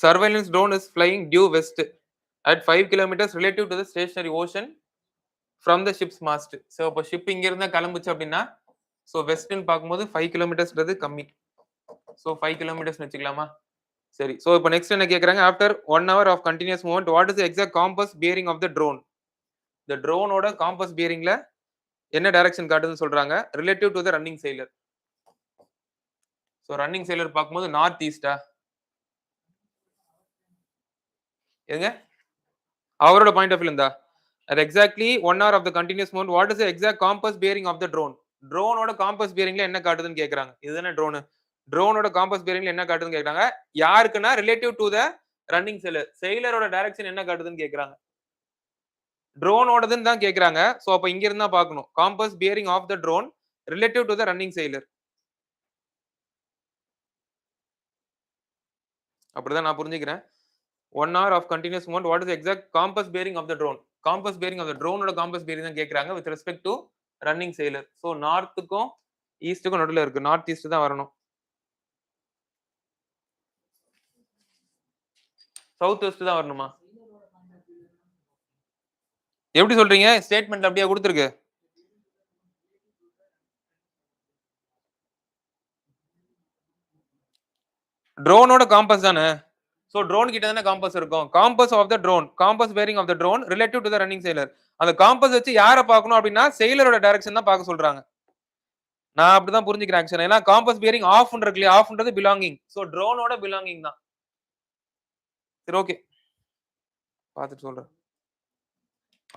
surveillance drone is flying due west at 5 kilometers relative to the stationary ocean from the ship's mast. So அப்ப ஷிப் இங்க இருந்தா கிளம்புச்சு அப்படின்னா சோ வெஸ்ட்ன்னு பார்க்கும்போது 5 கிலோமீட்டர்ஸ்ன்றது கம்மி. சோ 5 கிலோமீட்டர்ஸ் வச்சுக்கலாமா? சரி. சோ இப்ப நெக்ஸ்ட் என்ன கேக்குறாங்க? After 1 hour of continuous movement what is the exact compass bearing of the drone? இந்த ட்ரோனோட காம்பஸ் பியரிங்ல என்ன டைரக்ஷன் காட்டுதுன்னு சொல்றாங்க. Relative to the running sailor. So running sailor பார்க்கும்போது நார்த் ஈஸ்டா? எதுங்க? அவரோட பாயிண்ட் ஆஃப் வியூல இருந்தா? at exactly 1 hour of the continuous movement what is the exact compass bearing of the drone? ட்ரோனோட காம்பஸ் பியரிங்ல என்ன காட்டுதுன்னு கேக்குறாங்க. இதுதானே ட்ரோன். ட்ரோனோட காம்பஸ் பியரிங்ல என்ன காட்டுதுன்னு கேக்குறாங்க. யாருக்குன்னா relative to the running sailor. செயிலரோட டைரக்ஷன் என்ன காட்டுதுன்னு கேக்குறாங்க. ட்ரோனோடதுன்னு தான் கேக்குறாங்க. சோ அப்ப இங்க இருந்தா பார்க்கணும். Compass bearing of the drone relative to the running sailor. அப்படிதான் நான் புரிஞ்சுக்கிறேன். 1 hour of continuous movement what is the exact compass bearing of the drone? Compass bearing of the drone ஓட காம்பஸ் bearing தான் கேக்குறாங்க with respect to running sailor. So நார்த்துக்கும் ஈஸ்ட்டுக்கும் நடுவுல இருக்கு. நார்த் ஈஸ்ட் தான் வரணும். சவுத் வெஸ்ட் தான் வரணுமா? எப்படி சொல்றீங்க? ஸ்டேட்மெண்ட்ல அப்படியே கொடுத்திருக்கு. ட்ரோனோட காம்பஸ் தானே. சோ ட்ரோன் கிட்ட தானே காம்பஸ் இருக்கும். Compass of the drone compass bearing of the drone relative to the running sailor. அந்த காம்பஸ் வச்சு யாரை பார்க்கணும் அப்படின்னா செயிலரோட டைரக்ஷன் தான் பார்க்க சொல்றாங்க. நான் அப்படிதான் புரிஞ்சுக்கிறேன் ஆக்சுவலா. ஏன்னா காம்பஸ் பியரிங் ஆஃப்ன்ற இருக்கு இல்லையா? ஆஃப்ன்றது பிலாங்கிங். சோ ட்ரோனோட பிலாங்கிங் தான். சரி ஓகே. பார்த்துட்டு சொல்றேன்.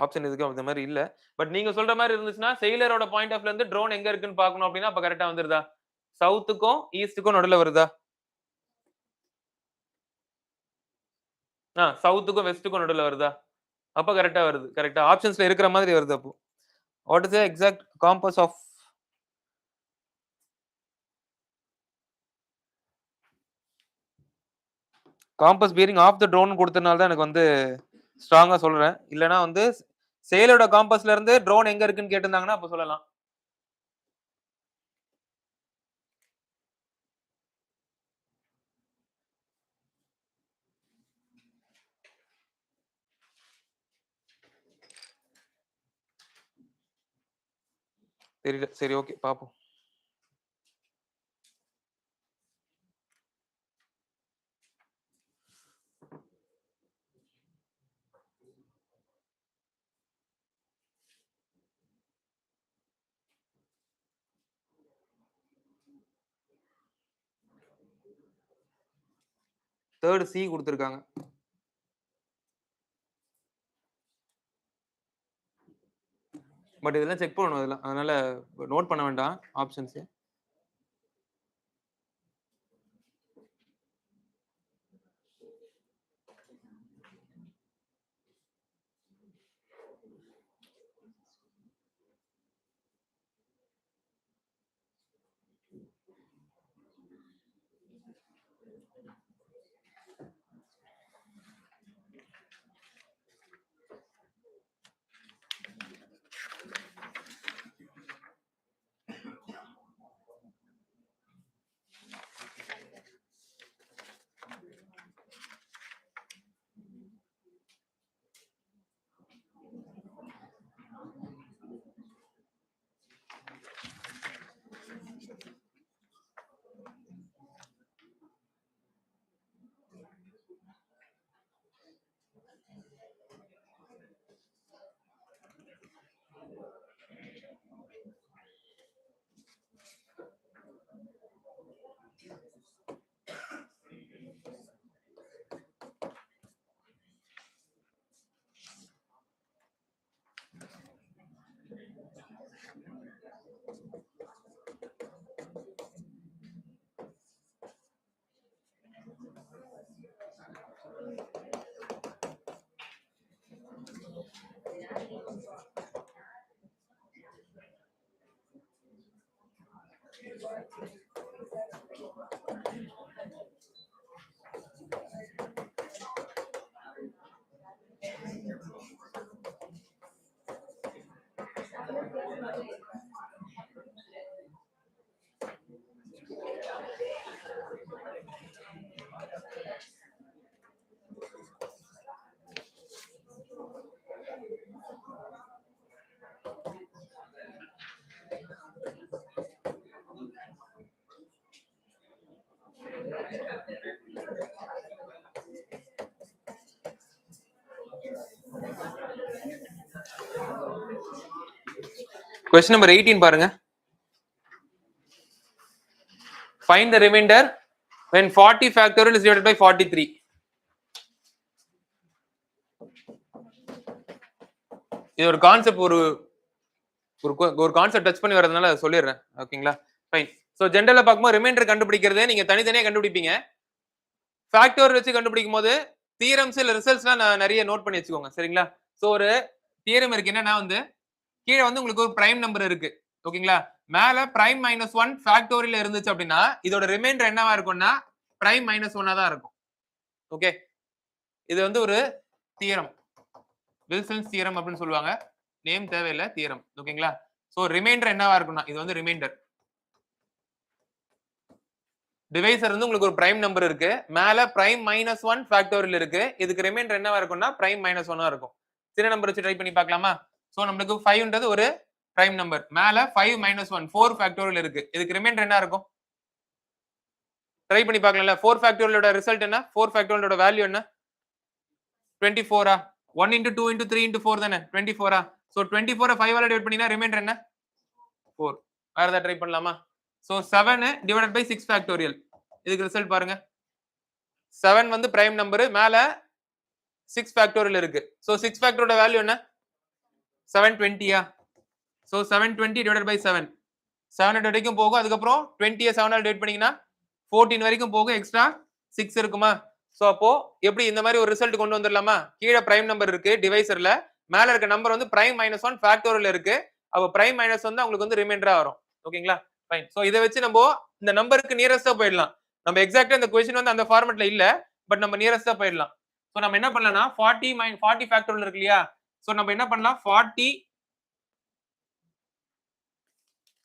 ஆப்ஷன் இதுக்கு அந்த மாதிரி இல்ல. பட் நீங்க சொல்ற மாதிரி இருந்துச்சுன்னா செயிலரோட பாயிண்ட் ஆஃப் இருந்து ட்ரோன் எங்க இருக்குன்னு பார்க்கணும் அப்படின்னா அப்ப கரெக்டா வந்துருதா? சவுத்துக்கும் ஈஸ்ட்டுக்கும் நடுவுல வருதா? சவுத்துக்கும் வெஸ்ட்டுக்கும் நடுவுல வருதா? அப்ப கரெக்டா வருது. கரெக்டா ஆப்ஷன்ஸ்ல இருக்கிற மாதிரி வருது அப்போ. What is the exact compass of compass bearing of the drone கொடுத்தனால தான் எனக்கு வந்து ஸ்ட்ராங்கா சொல்றேன். இல்லனா வந்து சேலோட காம்பஸ்ல இருந்து ட்ரோன் எங்க இருக்குன்னு கேட்டிருந்தாங்கன்னா அப்ப சொல்லலாம். தெரியல. சரி ஓகே பாப்போம். தேர்ட் சி கொடுத்துருக்காங்க. பட் இதெல்லாம் செக் பண்ணணும் இதெல்லாம். அதனால நோட் பண்ண வேண்டாம் ஆப்ஷன்ஸ். Question number 18 பாருங்க. Find the remainder when 40 factorial is divided by 43. இது ஒரு கான்செப்ட் ஒரு கான்செப்ட் டச் பண்ணி வரதுனால சொல்லிடுறேன். ஓகேங்களா? ஃபைன். சோ ஜெனரலா பார்க்கும்போது ரிமைண்டர் கண்டுபிடிக்கிறது நீங்க தனித்தனியா கண்டுபிடிப்பீங்க. ஃபேக்டோரியல் வச்சு கண்டுபிடிக்கும் போது தியரம்ஸ் இல்ல ரிசல்ட்ஸ்லாம் நிறைய நோட் பண்ணி வச்சுக்கோங்க. சரிங்களா? சோ ஒரு தியரம் இருக்கு. என்னன்னா வந்து கீழே வந்து உங்களுக்கு ஒரு பிரைம் நம்பர் இருக்கு. ஓகேங்களா? மேல பிரைம் -1 ஃபேக்டோரியல் இருந்துச்சு அப்படின்னா இதோட ரிமைண்டர் என்னவா இருக்கும்னா பிரைம் -1 தான் இருக்கும். ஓகே, இது வந்து ஒரு தியரம், வில்சன்ஸ் தியரம் அப்படின்னு சொல்லுவாங்க. நேம் தேவையில்லை, தியரம். ஓகேங்களா? சோ ரிமைண்டர் என்னவா இருக்கும்னா இது வந்து ரிமைண்டர். டிவைசர் வந்து உங்களுக்கு ஒரு பிரைம் நம்பர் இருக்கு, மேல பிரைம் -1 ஃபேக்டோரியல் இருக்கு. இதுக்கு ரிமைண்டர் என்னவா இருக்கும்னா பிரைம் -1 இருக்கும். சின்ன நம்பர் வச்சு ட்ரை பண்ணி பார்க்கலாமா? சோ நம்மளுக்கு 5ன்றது ஒரு பிரைம் நம்பர், மேல 5 - 1 4 ஃபேக்டோரியல் இருக்கு. இதுக்கு ரிமைண்டர் என்ன இருக்கும்? ட்ரை பண்ணி பார்க்கலாம்ல. 4 ஃபேக்டோரியலோட ரிசல்ட் என்ன? 4 ஃபேக்டோரியலோட வேல்யூ என்ன? 24 1 * 2 * 3 * 4 தானே 24 சோ 24 5 ஆல டிவைட் பண்ணினா ரிமைண்டர் என்ன? 4. வேற ஏதாவது ட்ரை பண்ணலாமா? So 7 divided by 6 factorial. இதுக்கு ரிசல்ட் பாருங்க. 7 வந்து பிரைம் நம்பர், மேல 6 ஃபேக்டோரியல் இருக்கு. சோ 6 ஃபேக்டரோட வேல்யூ என்ன? 720 சோ 720 டிவைடட் பை 7 700 வரைக்கும் போகும். அதுக்கு அப்புறம் 20 7 ஆல டிவைட் பண்ணீங்கன்னா 14 வரைக்கும் போகும். எக்ஸ்ட்ரா 6 இருக்குமா? சோ அப்போ எப்படி இந்த மாதிரி ஒரு ரிசல்ட் கொண்டு வந்துடலாமா? கீழே பிரைம் நம்பர் இருக்கு டிவைசர்ல, மேல இருக்க நம்பர் வந்து பிரைம் -1 ஃபேக்டோரியல் இருக்கு. அப்ப பிரைம் -1 தான் உங்களுக்கு வந்து ரிமைண்டரா வரும். ஓகேங்களா? ஃபைன். சோ இத வச்சு நம்ம இந்த நம்பருக்கு நியரஸ்டா போயிடலாம். நம்ம எக்ஸாக்ட்டா இந்த क्वेश्चन வந்து அந்த ஃபார்மட்ல இல்ல, பட் நம்ம நியரஸ்டா போயிடலாம். சோ நம்ம என்ன பண்ணலாம்னா 40 ஃபேக்டோரியல் இருக்கு இல்லையா? சோ நம்ம என்ன பண்ணலாம்? 40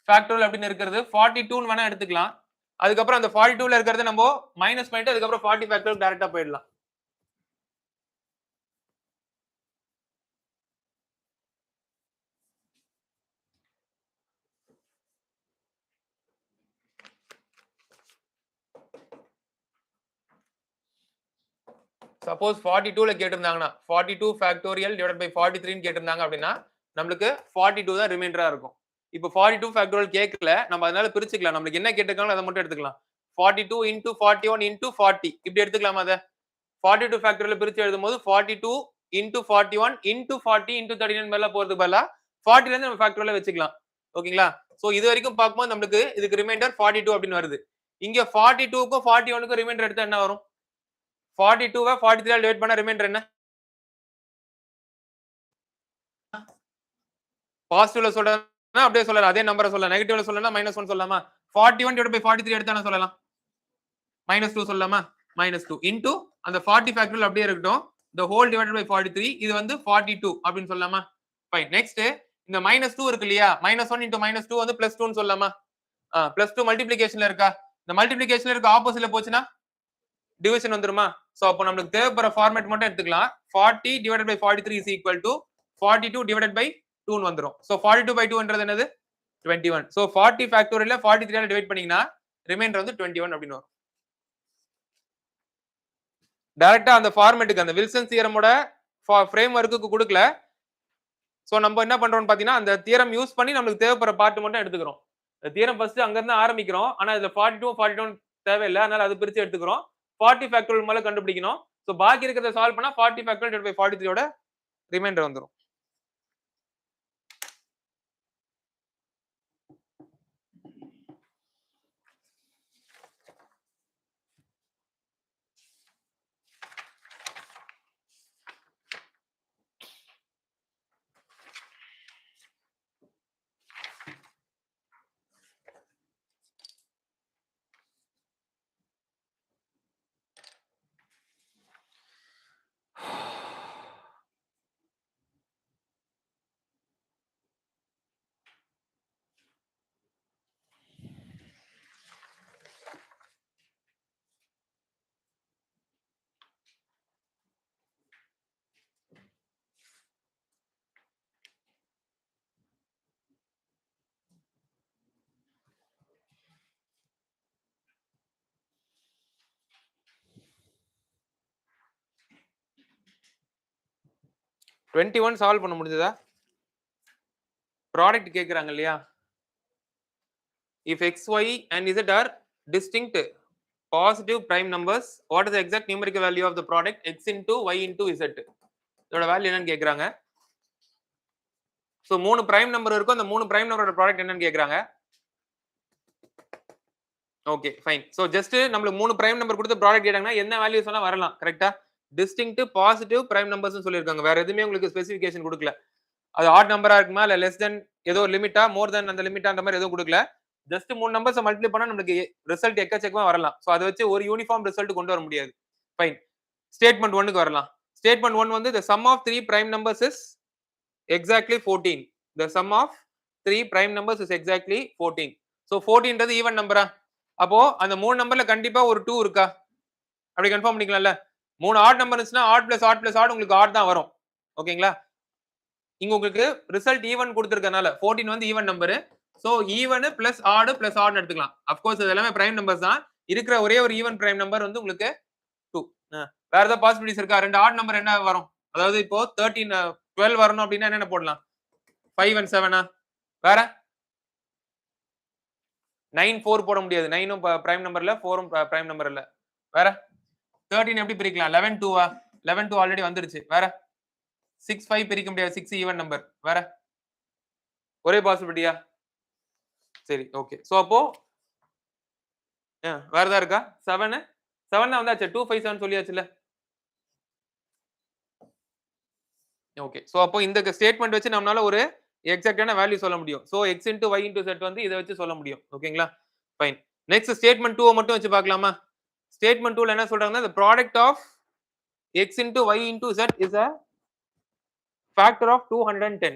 ஃபேக்டோரியல் அப்படின்னு இருக்கிறது 42 ன்னு வேணா எடுத்துக்கலாம். அதுக்கப்புறம் அந்த 42ல இருக்கிறத நம்ம மைனஸ் பண்ணிட்டு அதுக்கப்புறம் 40 ஃபேக்டோரியல் டைரக்டா போயிடலாம். சப்போஸ் 42ல கேட்டிருந்தாங்கன்னா 42 ஃபேக்டோரியல் டிவைடட் பை 43 ன்னு கேட்டிருந்தாங்க அப்படின்னா நம்மளுக்கு 42 தான் ரிமைண்டரா இருக்கும். இப்போ 42 ஃபேக்டோரியல் கேட்கல, நம்ம அதனால பிரிச்சுக்கலாம். நம்மளுக்கு என்ன கேட்டிருக்காங்களோ அதை மட்டும் எடுத்துக்கலாம். 42 into 41 into 40 இப்படி எடுத்துக்கலாமா அதை 42 ஃபேக்டரியல் பிரிச்சு எழுதும்போது 42 into 41 into 40 into 39 மேல போறது பதிலா 40 ல இருந்து நம்ம ஃபேக்டரியல் வச்சுக்கலாம் ஓகேங்களா சோ இது வரைக்கும் பார்க்கும்போது நமக்கு இதுக்கு ரிமைண்டர் 42 அப்படின்னு வருது இங்க 42க்கும் 41க்கும் ரிமைண்டர் எடுத்தா என்ன வரும் 42வை 43 ஆல் டிவைட் பண்ணா ரிமைண்டர் என்ன பாசிட்டிவ்ல சொல்றேன்னா அப்படியே சொல்லலாம் அதே நம்பரை சொல்லலாம் நெகட்டிவ்ல சொல்லலாம் -1 சொல்லலாமா 41 divided by 43 எடுத்தா என்ன சொல்லலாம் -2 சொல்லலாமா -2 into அந்த 40 ஃபேக்டரியல் அப்படியே இருக்கட்டும் the whole divided by 43 இது வந்து 42 அப்படின்னு சொல்லலாமா ஃபைன் நெக்ஸ்ட் இந்த -2 இருக்கு இல்லையா -1 into -2 வந்து +2 ன்னு சொல்லலாமா +2 மல்டிப்ளிகேஷன்ல இருக்கா இந்த மல்டிப்ளிகேஷன்ல இருக்க ஆப்போசிட்ல போச்சுனா டிவிஷன் வந்துருமா சோ அப்ப நமக்கு தேவைப்படுற ஃபார்மேட் மட்டும் எடுத்துக்கலாம் 40 divided by 43 is equal to 42 divided by 2 ன்னு வந்துரும் சோ 42 by 2 ன்றது என்னது 21 சோ 40 ஃபேக்டோரியல்ல 43 ஆல டிவைட் பண்ணீங்கன்னா ரிமைண்டர் வந்து 21 அப்படினு வரும் டைரக்டா அந்த ஃபார்மேட்டுக்கு அந்த வில்சன் தியரமோட ஃப்ரேம் வொர்க்குக்கு கொடுக்கல சோ நம்ம என்ன பண்றோம்னு பாத்தீங்கன்னா அந்த தியரம் யூஸ் பண்ணி நமக்கு தேவைப்படுற பார்ட் மட்டும் எடுத்துக்கிறோம் இந்த தியரம் ஃபர்ஸ்ட் அங்க இருந்து ஆரம்பிக்கிறோம் ஆனா இதுல 42 தேவையில்லை அதனால அது பிரிச்சு எடுத்துக்கிறோம் 40 ஃபேக்டோரியல் மேல கண்டுபிடிக்கணும் சோ பாக்கி இருக்கிறத சால்வ் பண்ணா 40 ஃபேக்டோரியல் டிவைட் பை 43 ஓட ரிமைண்டர் வந்துரும் டுவெண்ட்டி ஒன் சால்வ் பண்ண முடிஞ்சதா ப்ராடக்ட் கேக்குறாங்க இல்லையா if x y and z are distinct positive prime numbers what is exact numerical value of the product x into y into z இதோட value என்னன்னு கேக்குறாங்க so 3 prime number இருக்கும் அந்த 3 prime நம்பரோட ப்ராடக்ட் என்னன்னு கேக்குறாங்க ஓகே ஃபைன் ஸோ ஜஸ்ட் நம்மளுக்கு 3 prime number கொடுத்து ப்ராடக்ட் கேட்டாங்கன்னா என்ன வேல்யூ சொன்னா வரலாம் கரெக்டா டிஸ்டிங்க்ட் பாசிட்டிவ் பிரைம் நம்பர்ஸ் சொல்லியிருக்காங்க வேற எதுவுமே உங்களுக்கு ஸ்பெசிஃபிகேஷன் கொடுக்கல அது ஆட் நம்பரா இருக்குமா இல்ல லெஸ் தென் ஏதோ லிமிட்டா மோர் தென் அந்த லிமிட்டா அந்த மாதிரி எதுவும் கொடுக்கல ஜஸ்ட் 3 நம்பர்ஸ் மல்டிப்ளை பண்ணா நமக்கு ரிசல்ட் எக்கச்சக்கமா வரலாம் சோ அதை வச்சு ஒரு யூனிஃபார்ம் ரிசல்ட் கொண்டு வர முடியாது ஃபைன் ஸ்டேட்மெண்ட் 1க்கு வரலாம் ஸ்டேட்மெண்ட் 1 வந்து the sum of 3 prime numbers is exactly 14 the sum of 3 prime numbers is exactly 14 so 14 ன்றது ஈவன் நம்பரா அப்போ அந்த 3 நம்பர்ல கண்டிப்பா ஒரு 2 இருக்கா அப்படி கன்ஃபார்ம் பண்ணிக்கலாம்ல 3 ஆட் நம்பர் இருந்துச்சுன்னா odd plus odd plus odd உங்களுக்கு ஆட் தான் வரும் ஓகேங்களா இங்க உங்களுக்கு ரிசல்ட் ஈவன் கொடுத்திருக்கனால 14 வந்து even number so even plus odd எடுத்துக்கலாம் அப்கோர்ஸ் இது எல்லாமே பிரைம் நம்பர்ஸ் தான் இருக்கிற ஒரே ஒரு ஈவன் பிரைம் நம்பர் வந்து உங்களுக்கு 2 வேற ஏதாவது பாசிபிலிட்டிஸ் இருக்கா ரெண்டு ஆட் நம்பர் என்ன வரும் அதாவது இப்போ 12 வரணும் அப்படின்னா என்ன போடலாம் 5 and 7 வேற 9 4 போட முடியாது 9 பிரைம் நம்பர்ல 4 பிரைம் நம்பர் இல்ல வேற 13 எப்படி பிரிக்கலாம் 11 2 11 2 ஆல்ரெடி வந்துருச்சு வேற 6 5 பிரிக்க முடியாது 6 ஈவன் நம்பர் வேற ஒரே பாசிபிலிட்டியா சரி ஓகே சோ அப்போ வேற ஏதாவது இருக்கா 7 7 வந்தாச்சு 2 5 7 சொல்லியாச்சுல ஓகே சோ அப்போ இந்த ஸ்டேட்மெண்ட் வச்சு நம்மளால ஒரு எக்ஸாக்ட்டான வேல்யூ சொல்ல முடியும் so x into y into z வந்து இத வச்சு சொல்ல முடியும் ஓகேங்களா ஃபைன் நெக்ஸ்ட் ஸ்டேட்மெண்ட் 2 மட்டும் வச்சு பார்க்கலாமா ஸ்டேட்மெண்ட் 2ல என்ன சொல்றாங்கன்னா the product of x into y into z is a factor of 210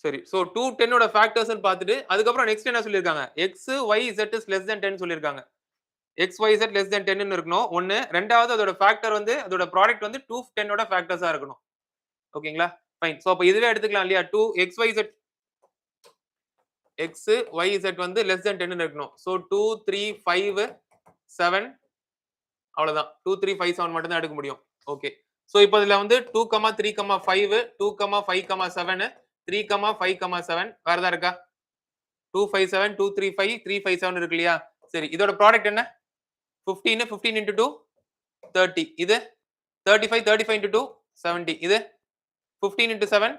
சரி சோ 210 ஓட ஃபேக்டர்ஸ் பார்த்துட்டு அதுக்கு அப்புறம் நெக்ஸ்ட் என்ன சொல்லிருக்காங்க x y z is less than 10 சொல்லிருக்காங்க x y z less than 10 ன்னு இருக்கணும் ஒன்னு ரெண்டாவது அதோட ஃபேக்டர் வந்து அதோட ப்ராடக்ட் வந்து 210 ஓட ஃபேக்டர்ஸா இருக்கணும் ஓகேங்களா ஃபைன் சோ அப்ப இதுவே எடுத்துக்கலாம் இல்லையா 2 x y z வந்து less than 10 ன்னு இருக்கணும் சோ 2 3 5 7 அவ்வளவுதான் 2 3 5 7 மட்டும் தான் எடுக்க முடியும் ஓகே சோ இப்போ இதுல வந்து 2 3 5 2 5 7 3 5 7 வேற ஏதாவது இருக்கா 257 235 357 இருக்கு இல்லையா? சரி இதோட ப்ராடக்ட் என்ன? 15 15 into 2 30. இது 35 35 into 2 70. இது 15 into 7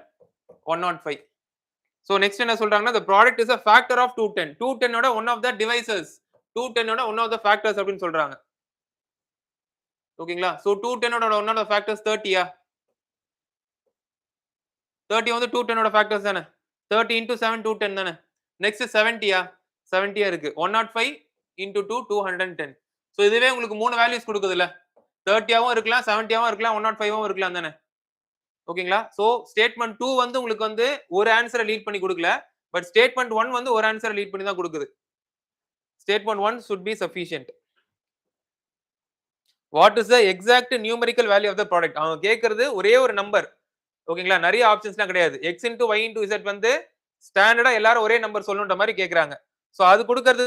105. So next என்ன சொல்றாங்கன்னா the product is a factor of 210. 210 ஓட one of the divisors. 210 ஓட one of the factors அப்படின்னு சொல்றாங்க. ஓகேங்களா? So 210 ஓட one of the factors 30யா? 30 வந்து 210 ஓட factors தானே? 30 into 7 210 தானே? Next 70யா? 70யா இருக்கு. 105 into 2 210. So இதுவே உங்களுக்கு மூணு வேல்யூஸ் கொடுக்குதுல்ல? 30ஆவும் இருக்கலாம் 70ஆவும் இருக்கலாம் 105ஆவும் இருக்கலாம் தானே? ஓகேங்களா? சோ ஸ்டேட்மெண்ட் 2 வந்து உங்களுக்கு வந்து ஒரு ஆன்சரை லீட் பண்ணி கொடுக்கல. பட் ஸ்டேட்மெண்ட் 1 வந்து ஒரு ஆன்சரை லீட் பண்ணி தான் கொடுக்குது. Statement 1 should be sufficient. What is the exact numerical value of the product? அவங்க கேக்குறது ஒரே ஒரு நம்பர். ஓகேங்களா? நிறைய ஆப்ஷன்ஸ்லாம் கிடையாது. x into y into z வந்து ஸ்டாண்டர்டா எல்லாரும் ஒரே நம்பர் சொல்லணும்ன்ற மாதிரி கேக்குறாங்க. சோ அது கொடுக்கிறது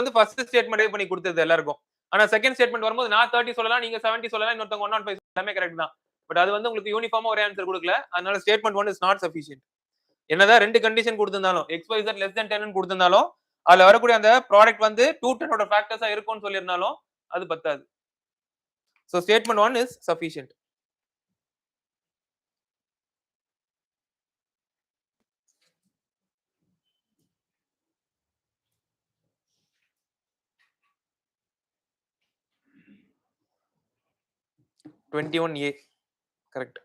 வந்து ஃபர்ஸ்ட் ஸ்டேட்மெண்ட் பண்ணி கொடுத்தது எல்லாருக்கும். ஆனா செகண்ட் ஸ்டேட்மெண்ட் வரும்போது நான் 30 சொல்லலாம், நீங்க 70 சொல்லலாம், இன்னொருத்தங்க 105 எல்லாமே கரெக்ட் தான். பட் அது வந்து உங்களுக்கு யூனிஃபார்மா ஒரே ஆன்சர் கொடுக்கல. அதனால ஸ்டேட்மெண்ட் 1 இஸ் நாட் சஃபிஷியன்ட். என்னதான் ரெண்டு கண்டிஷன் கொடுத்திருந்தாலும் xyz less than 10 ன்னு கொடுத்திருந்தாலும் அதுல வரக்கூடிய அந்த ப்ராடக்ட் வந்து 210 ஓட ஃபேக்டர்ஸா இருக்கும்னு சொல்லிருந்தாலும் அது பத்தாது. So statement 1 is sufficient. A correct.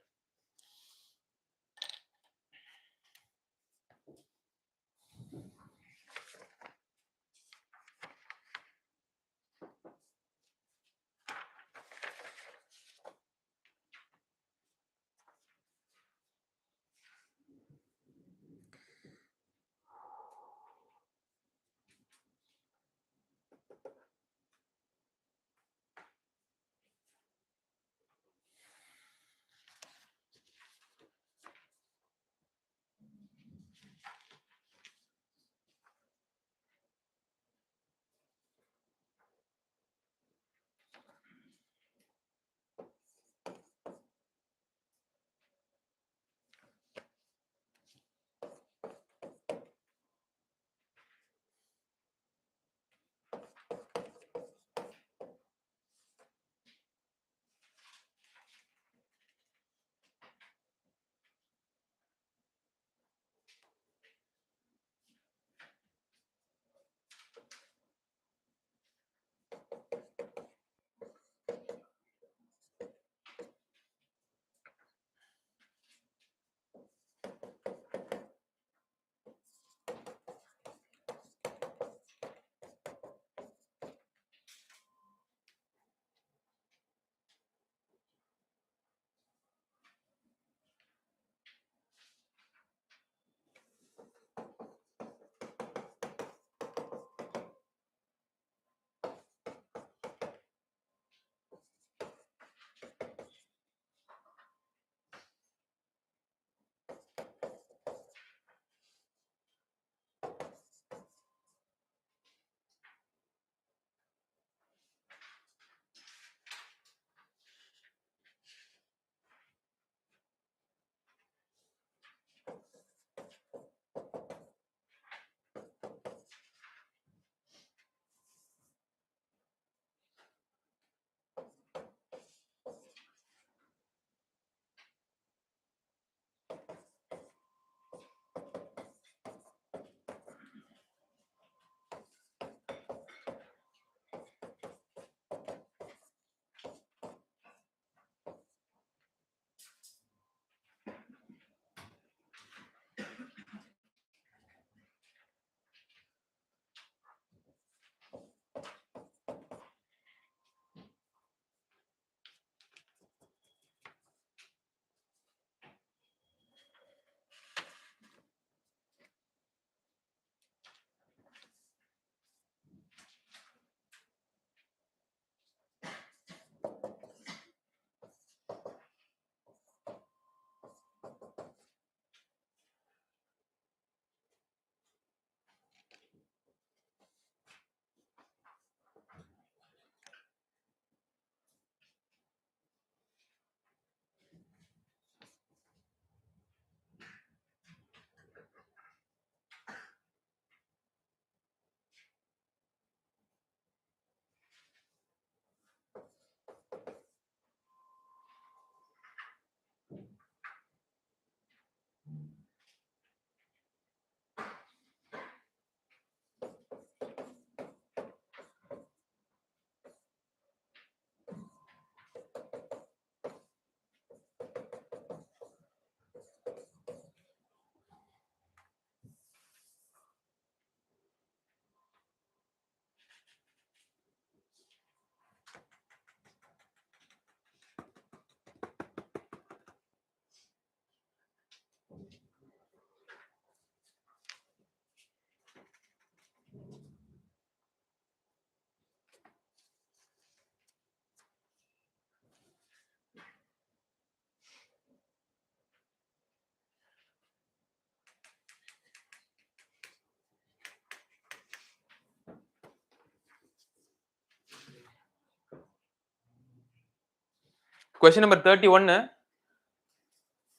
Question number 31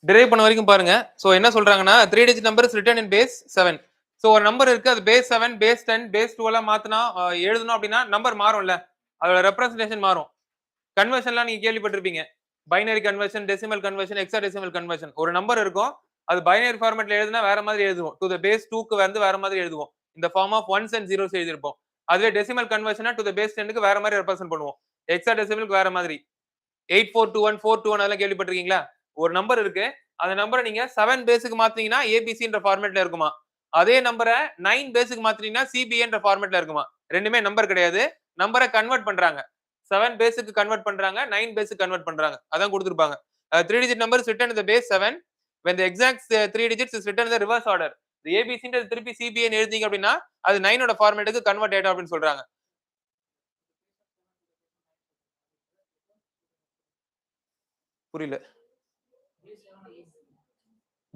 derive பண்ண வரைக்கும் பாருங்க. சோ என்ன சொல்றாங்கன்னா 3 digit number is written in base 7. So ஒரு நம்பர் இருக்கு, அது பேஸ் 7, பேஸ் 10, பேஸ் 2 எல்லாம் மாத்தினா எழுதணும் அப்படின்னா நம்பர் மாறும்ல, அதோட ரெப்ரசன்டேஷன் மாறும். கன்வர்ஷன்லாம் நீங்க கேள்விப்பட்டிருப்பீங்க. Binary conversion, decimal conversion, hexadecimal conversion. ஒரு நம்பர் இருக்கும், அது பைனரி ஃபார்மேட்ல எழுதினா வேற மாதிரி எழுதுவோம். டு தி பேஸ் 2க்கு வந்து வேற மாதிரி எழுதுவோம். இந்த form of ones and zeros எழுதிருப்போம். அதுவே டெசிமல் கன்வர்ஷனா டு தி பேஸ் 10க்கு வேற மாதிரி ரெப்ரசன்ட் பண்ணுவோம். ஹெக்ஸாடெசிமலுக்கு வேற மாதிரி. 8421 421 அதெல்லாம் கேள்விப்பட்டிருக்கீங்களா? ஒரு நம்பர் இருக்கு, அந்த நம்பரை நீங்க 7 பேஸுக்கு மாத்தீங்கன்னா ஏபிசின்ற ஃபார்மேட்ல இருக்குமா, அதே நம்பரை 9 பேஸுக்கு மாத்தீங்கன்னா சிபிஏன்ற ஃபார்மேட்ல இருக்குமா. ரெண்டுமே நம்பர் கிடையாது, நம்பரை கன்வெர்ட் பண்றாங்க. 7 பேஸுக்கு கன்வெர்ட் பண்றாங்க, 9 பேஸுக்கு கன்வெர்ட் பண்றாங்க. அதான் கொடுத்திருப்பாங்க. 3 digit number is written in the base 7 when the exact 3 digits is written in the reverse order. the abcன்றது திருப்பி சிபிஏ ன்னு எழுதிங்க அப்படின்னா அது 9 ஓட ஃபார்மேட்டுக்கு கன்வெர்ட் ஆயிடும் அப்படின்னு சொல்றாங்க. புரியல.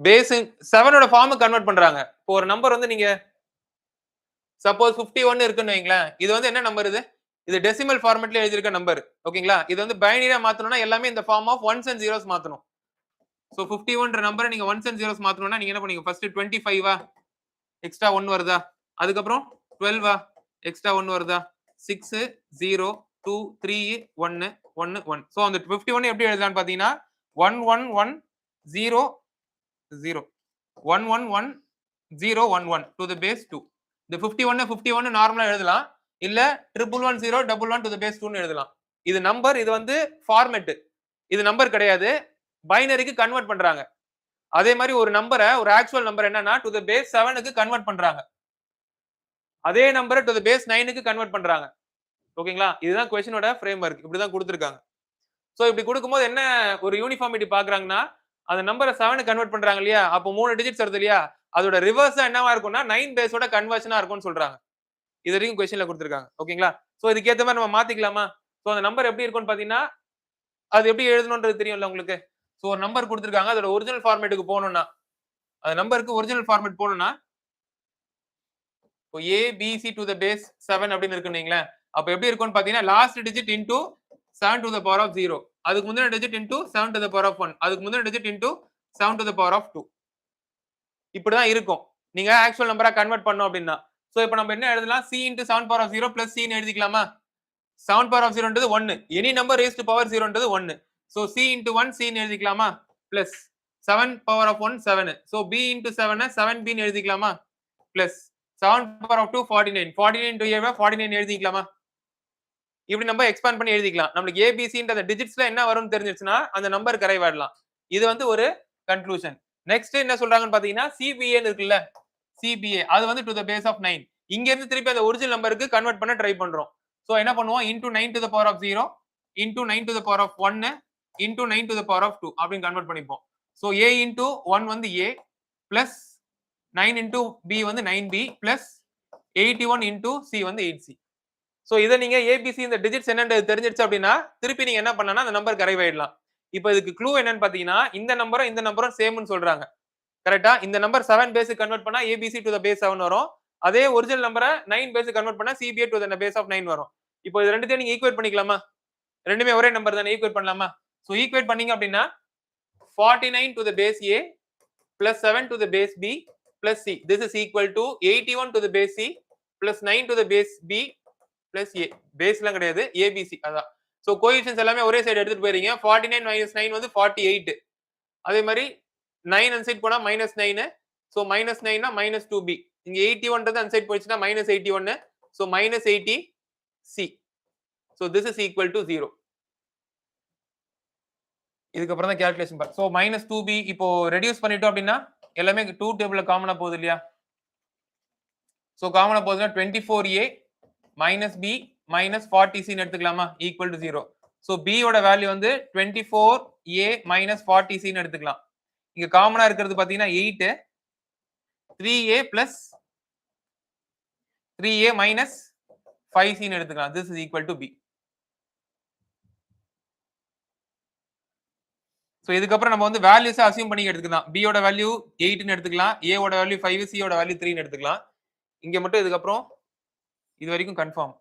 பேஸ் 7 ஓட ஃபார்ம் கன்வெர்ட் பண்றாங்க. இப்போ ஒரு நம்பர் வந்து நீங்க சப்போஸ் 51 இருக்குன்னு வைங்களேன், இது வந்து என்ன நம்பர் இது? இது டெசிமல் ஃபார்மேட்ல எழுதியிருக்க நம்பர். ஓகேங்களா? இது வந்து பைனரியா மாத்தணும்னா எல்லாமே இந்த form of ones and zeros மாத்தணும். சோ 51ன்ற நம்பரை நீங்க ஒன்ஸ் அண்ட் ஜீரோஸ் மாத்தணும்னா நீங்க என்ன பண்ணுவீங்க? ஃபர்ஸ்ட் 25 எக்ஸ்ட்ரா 1 வருதா, அதுக்கப்புறம் 12 எக்ஸ்ட்ரா 1 வருதா, 6 0 2 3 1 1 1. சோ அந்த 51 எப்படி எழுதலாம்னு பாத்தீங்கன்னா 1 1 1 0 0 1 1 1 0 1 1 to the base 2. இந்த 51 நார்மலா எழுதலாம், இல்ல 1 1 0 1 1 to the base 2 ன்னு எழுதலாம். இது நம்பர், இது வந்து ஃபார்மேட். இது நம்பர் கிடையாது, பைனரிக்கு கன்வெர்ட் பண்றாங்க. அதே மாதிரி ஒரு நம்பரை, ஒரு ஆக்சுவல் நம்பர் என்னன்னா டு தி பேஸ் 7க்கு கன்வெர்ட் பண்றாங்க. அதே நம்பரை டு தி பேஸ் 9க்கு கன்வெர்ட் பண்றாங்க. ஓகேங்களா? இதுதான் क्वेश्चनோட ஃப்ரேம்வொர்க். இப்படி தான் கொடுத்திருக்காங்க. சோ இப்படி கொடுக்கும்போது என்ன ஒரு யூனிஃபார்மிட்டி பாக்குறாங்கன்னா, அந்த நம்பரை 7க்கு கன்வெர்ட் பண்றாங்க இல்லையா, அப்போ 3 டிஜிட்ஸ் வருது இல்லையா, அதோட ரிவர்ஸா என்னவா இருக்கும்னா 9 பேஸோட கன்வர்ஷனா இருக்கும்னு சொல்றாங்க. இது வரைக்கும் क्वेश्चनல கொடுத்திருக்காங்க. ஓகேங்களா? சோ இதுக்கு ஏத்த மாதிரி நம்ம மாத்திக்கலாமா? சோ அந்த நம்பர் எப்படி இருக்கும்னு பாத்தீங்கன்னா, அது எப்படி எழுதணும்ன்றது தெரியும்ல உங்களுக்கு. சோ ஒரு நம்பர் கொடுத்திருக்காங்க, அதோட ஒரிஜினல் ஃபார்மேட்டுக்கு போகணும்னா, அந்த நம்பருக்கு ஒரிஜினல் ஃபார்மேட் போகணும்னா இப்போ a b c to the base 7 அப்படின்னு இருக்குன்னு வைங்களேன், அப்ப எப்படி இருக்கும்னு பாத்தீங்கன்னா last digit into 7 to the power of 0, அதுக்கு முந்தின digit into 7 to the power of 1, அதுக்கு முந்தின digit into 7 to the power of 2. இப்படிதான் இருக்கும் நீங்க ஆக்சுவல் நம்பரா கன்வெர்ட் பண்ணோம் அப்படின்னா. சோ இப்போ நம்ம என்ன எழுதலாம், c into 7 power of 0 plus c ன்னு எழுதிக்கலாமா? 7 power of 0ன்றது 1, any number raised to power 0ன்றது 1. So c into 1 c ன்னு எழுதிக்கலாமா? plus 7 power of 1 7. So b into 7 7b ன்னு எழுதிக்கலாமா? plus 7 power of 2 49. 49 to a 49 எழுதிக்கலாமா? இப்படி நம்ம எக்ஸ்பாண்ட் பண்ணி எழுதிக்கலாம். நமக்கு ஏபிசின்ற அந்த டிஜிட்ஸ்ல என்ன வரும்னு தெரிஞ்சிருச்சுன்னா அந்த நம்பர் கரைவாடலாம். இது வந்து ஒரு கன்க்ளூஷன். நெக்ஸ்ட் என்ன சொல்றாங்கன்னு பாத்தீங்கன்னா சிபிஏ இருக்குல்ல, சிபிஏ அது வந்து டு தி பேஸ் ஆஃப் 9. இங்க இருந்து திருப்பி அந்த ஒரிஜினல் நம்பருக்கு கன்வெர்ட் பண்ண ட்ரை பண்றோம். சோ என்ன பண்ணுவோம், into 9 to the power of 0 into 9 to the power of 1 into 9 to the power of 2 அப்படின்னு கன்வெர்ட் பண்ணிப்போம். சோ a இன்டு 1 வந்து a பிளஸ் 9 இன்டு b வந்து 9b பிளஸ் 81 இன்டு c வந்து 8c. சோ இதை நீங்க ஏபிசி இந்த டிஜிட்ஸ் என்னன்றது தெரிஞ்சிருச்சு அப்படின்னா திருப்பி நீங்க என்ன பண்ணலாம், அந்த நம்பர் கரைவாயிடலாம். இப்போ இதுக்கு க்ளூ என்னன்னு பாத்தீங்கன்னா இந்த நம்பரும் சேம்னு சொல்றாங்க. கரெக்டா? இந்த நம்பர் 7 பேஸுக்கு கன்வெர்ட் பண்ணா ஏபிசி டு தி பேஸ் 7 வரும். அதே ஒரிஜினல் நம்பரை 9 பேஸுக்கு கன்வெர்ட் பண்ணா C B A to the base of 9 வரும். இப்போ இது ரெண்டுத்தையும் நீங்க ஈக்குவேட் பண்ணிக்கலாமா? ரெண்டுமே ஒரே நம்பர் தானே, ஈக்குவேட் பண்ணலாமா? சோ ஈக்குவேட் பண்ணீங்க அப்படின்னா 49 to the base a plus 7 to the base b plus c, this is equal to 81 to the base c plus 9 to the base b plus a. பேஸ்லாம் கிடையாது, abc அதான். So coefficients எல்லாமே ஒரே side எடுத்துட்டு போறீங்க. 49 minus 9 வந்து 48. அதே மாதிரி 9 அந்த சைடு போனா -9. சோ -9 னா -2b. இங்க 81ன்றது அந்த சைடு போயிடுச்சுனா -81. So -80c. So this is equal to 0. இதுக்கு அப்புறம் தான் கால்குலேஷன் பார். சோ -2b இப்போ ரெடியூஸ் பண்ணிட்டோம் அப்படின்னா எல்லாமே 2 டேபிள்ல காமனா போகுது இல்லையா? சோ காமனா போகுதுன்னா 24a minus b minus 40c ன்னு எடுத்துக்கலாமா? Equal to 0. சோ b ஓட வேல்யூ வந்து 24a minus 40c ன்னு எடுத்துக்கலாம். இங்க காமனா இருக்கிறது பாத்தீங்கன்னா 8, 3a plus 3a minus 5c ன்னு எடுத்துக்கலாம். this is equal to b. So இதுக்கப்புறம் நம்ம வந்து வேல்யூஸ் அசியூம் பண்ணி எடுத்துக்கலாம். b ஓட வேல்யூ 8 ன்னு எடுத்துக்கலாம், a ஓட வேல்யூ 5, c ஓட வேல்யூ 3 ன்னு எடுத்துக்கலாம். இங்க மட்டும் இதுக்கப்புறம் இது வரைக்கும் கன்ஃபார்ம்.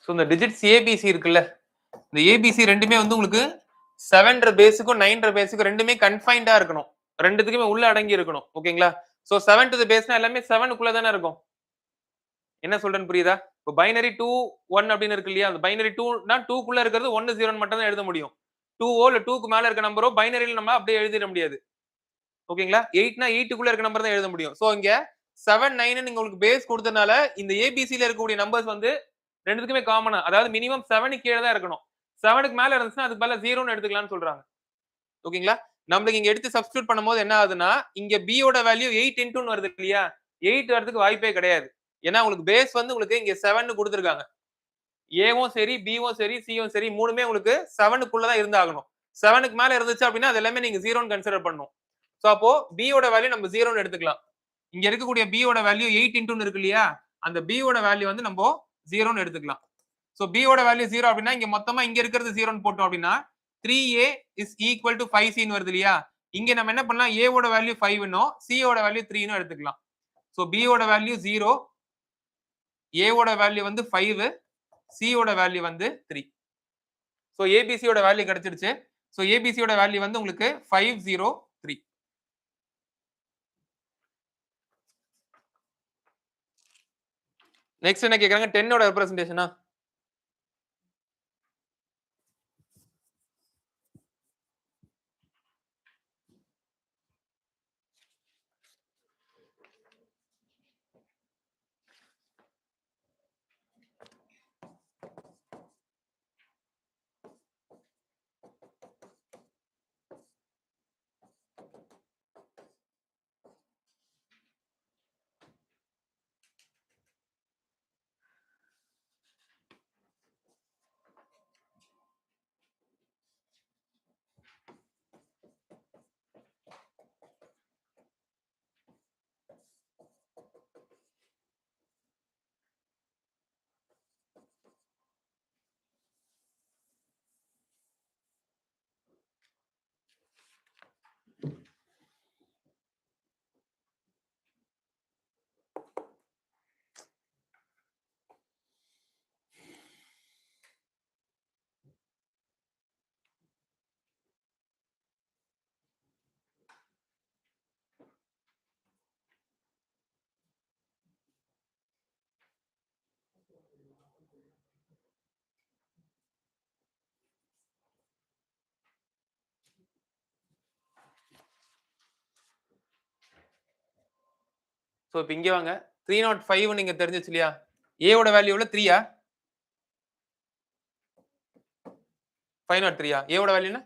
ஸோ இந்த டிஜிட்ஸ் ஏபிசி இருக்குல்ல, இந்த ஏபிசி ரெண்டுமே வந்து உங்களுக்கு 7 பேஸுக்கும் 9 பேஸுக்கும் ரெண்டுமே கன்ஃபைன்டா இருக்கணும். ரெண்டுத்துக்குமே உள்ள அடங்கி இருக்கணும். ஓகேங்களா? ஸோ 7 டு தி பேஸ்னா எல்லாமே 7க்குள்ள தானே இருக்கும். என்ன சொல்றேன்னு புரியுதா? இப்போ பைனரி 2 1 அப்படின்னு இருக்கு இல்லையா? அந்த பைனரி 2னா 2க்குள்ள இருக்கிறது 1 0 மட்டும் தான் எழுத முடியும். 2ஓ இல்ல 2க்கு மேல இருக்க நம்பரோ பைனரியில நம்ம அப்படியே எழுதிட முடியாது. ஓகேங்களா? 8னா 8க்குள்ள இருக்க நம்பர் தான் எழுத முடியும். சோ இங்க 7 9 நீங்க உங்களுக்கு பேஸ் கொடுத்தனால இந்த ஏபிசில இருக்கக்கூடிய நம்பர்ஸ் வந்து ரெண்டுத்துக்குமே காமனா, அதாவது மினிமம் 7க்கு கீழ தான் இருக்கணும். 7க்கு மேல இருந்துச்சுன்னா அதுக்கு பதிலா 0ன்னு எடுத்துக்கலாம்னு சொல்றாங்க. ஓகேங்களா? நம்மளுக்கு இங்க எடுத்து சப்ஸ்டிட்யூட் பண்ணும்போது என்ன ஆகுதுன்னா, இங்க b யோட வேல்யூ 8 இன்டுன்னு வருது இல்லையா? 8 வரதுக்கு வாய்ப்பே கிடையாது. ஏன்னா உங்களுக்கு பேஸ் வந்து உங்களுக்கு இங்க 7ன்னு கொடுத்திருக்காங்க. ஏவும் சரி, பிவும் சரி, சியும் சரி மூணுமே உங்களுக்கு 7க்குள்ள தான் இருந்தாகணும். 7க்கு மேல இருந்துச்சு அப்படின்னா அது எல்லாமே நீங்க 0ன்னு கன்சிடர் பண்ணணும். சோ அப்போ b யோட வேல்யூ நம்ம 0ன்னு எடுத்துக்கலாம். இங்க இருக்கக்கூடிய b யோட வேல்யூ 8 இன்டுன்னு இருக்கு இல்லையா? அந்த b யோட வேல்யூ வந்து நம்ம 0ன்னு எடுத்துக்கலாம். சோ b யோட வேல்யூ 0 அப்படின்னா இங்க மொத்தமா இங்க இருக்கிறது 0ன்னு போட்டோம் அப்படின்னா 3a is equal to 5c ன்னு வருது இல்லையா? இங்க நம்ம என்ன பண்ணலாம்? a வோட வேல்யூ 5 ன்னும் c யோட வேல்யூ 3 ன்னு எடுத்துக்கலாம். சோ b யோட வேல்யூ 0, a வோட வேல்யூ வந்து 5, c யோட வேல்யூ வந்து 3. சோ abc யோட வேல்யூ கிடைச்சிருச்சு. சோ abc யோட வேல்யூ வந்து உங்களுக்கு 503. நெக்ஸ்ட் என்ன கேக்குறாங்க? 10 ஓட ரெப்ரசன்டேஷனா? சோ இப்ப இங்க வாங்க. 305 நீங்க தெரிஞ்சிச்சு இல்லையா? a ஓட வேல்யூ எவ்வளவு? 3யா? 503யா? a ஓட வேல்யூ என்ன?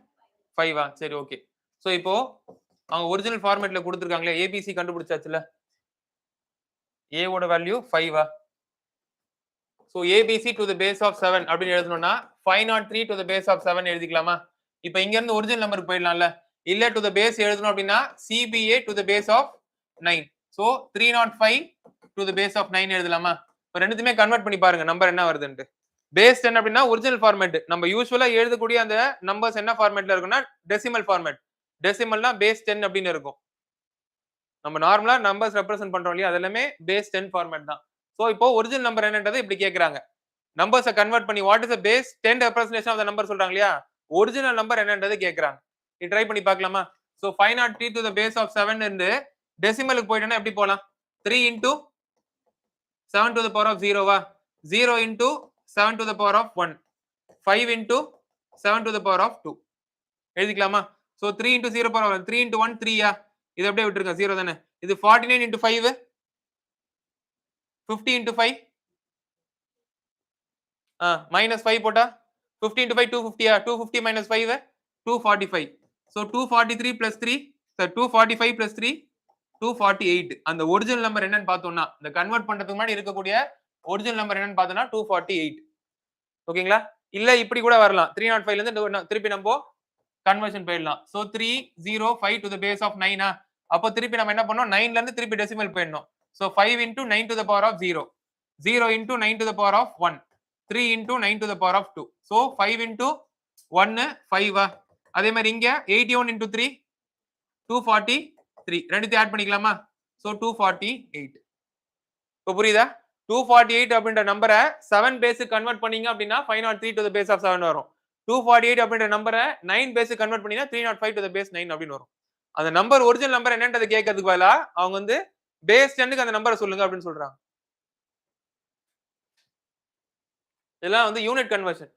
5ஆ? சரி ஓகே. சோ இப்போ அவங்க ஒரிஜினல் ஃபார்மேட்ல கொடுத்திருக்காங்களே, abc கண்டுபிடிச்சாச்சுல? a ஓட வேல்யூ 5ஆ? So abc to the base of 7 அப்படின்னு எழுதணும்னா 503 to the base of 7 எழுதிக்கலாமா? இப்போ இங்க இருந்து ஒரிஜினல் நம்பருக்கு போயிடலாம்ல? இல்ல to the base எழுதணும் அப்படின்னா cba to the base of 9. So 305 to the base of 9 எழுதலாமா? இப்போ ரெண்டுத்துமே கன்வெர்ட் பண்ணி பாருங்க நம்பர் என்ன வருதுன்னு. பேஸ் 10 அப்படின்னா ஒரிஜினல் ஃபார்மேட். நம்ம யூசுவலா எழுதக்கூடிய அந்த நம்பர்ஸ் என்ன ஃபார்மேட்ல இருக்கும்னா டெசிமல் ஃபார்மேட். டெசிமல்னா பேஸ் 10 அப்படின்னு இருக்கும். நம்ம நார்மலா நம்பர்ஸ் ரெப்ரசன்ட் பண்றோம் இல்லையா? அது எல்லாமே பேஸ் 10 ஃபார்மேட் தான். சோ இப்போ ஒரிஜினல் நம்பர் என்னன்றது இப்படி கேக்குறாங்க. நம்பர்ஸ கன்வெர்ட் பண்ணி what is the base 10 representation of the number சொல்றாங்க இல்லையா? ஒரிஜினல் நம்பர் என்னன்றது கேக்குறாங்க. இது ட்ரை பண்ணி பார்க்கலாமா? So 503 to the base of 7 இருந்து டெசிமலுக்கு போய்ட்டோம்னா எப்படி போலாம்? 3 into 7 to the power of 0 வா? 0 into 7 to the power of 1. 5 into 7 to the power of 2. எழுதிக்கலாமா? So 3 into 0 power 1. 3 into 1 3யா? இது அப்படியே விட்டுருங்க 0 தானே. இது 49 into 5 50 into 5 minus 5 போட்டா 50 into 5 250யா? 250 minus 5 245. so 243 plus 3 245 plus 3 248. அந்த ஒரிஜினல் நம்பர் என்னன்னு பார்த்தோம்னா இந்த கன்வெர்ட் பண்றதுக்கு முன்னாடி இருக்கக்கூடிய ஒரிஜினல் நம்பர் என்னன்னு பார்த்தோம்னா 248. ஓகேங்களா? இல்ல இப்படி கூட வரலாம். 305 ல இருந்து திருப்பி நம்ம கன்வர்ஷன் போயிடலாம். So 305 to the base of 9 அப்போ திருப்பி நம்ம என்ன பண்ணோம்? 9ல இருந்து திருப்பி டெசிமல் போயிடணும். So 5 into 9 to the power of 0. 0 into 9 to the power of 1. 3 into 9 to the power of 2. So 5 into 1 5 அதே மாதிரி இங்க 81 into 3 243. ரெண்டுத்தையும் ஆட் பண்ணிக்கலாமா? So 248. இப்போ புரியுதா? 248 அப்படின்ற நம்பரை 7 பேஸுக்கு கன்வெர்ட் பண்ணீங்க அப்படின்னா 503 டு தி பேஸ் ஆஃப் 7 வரும். 248 அப்படின்ற நம்பரை 9 பேஸுக்கு கன்வெர்ட் பண்ணீங்கன்னா 305 டு தி பேஸ் 9 அப்படின்னு வரும். அந்த நம்பர் ஒரிஜினல் நம்பர் என்னன்றதை கேட்கறதுக்கு பதிலா அவங்க வந்து பேஸ் 10க்கு அந்த நம்பரை சொல்லுங்க அப்படின்னு சொல்றாங்க. இதெல்லாம் வந்து யூனிட் கன்வர்ஷன்.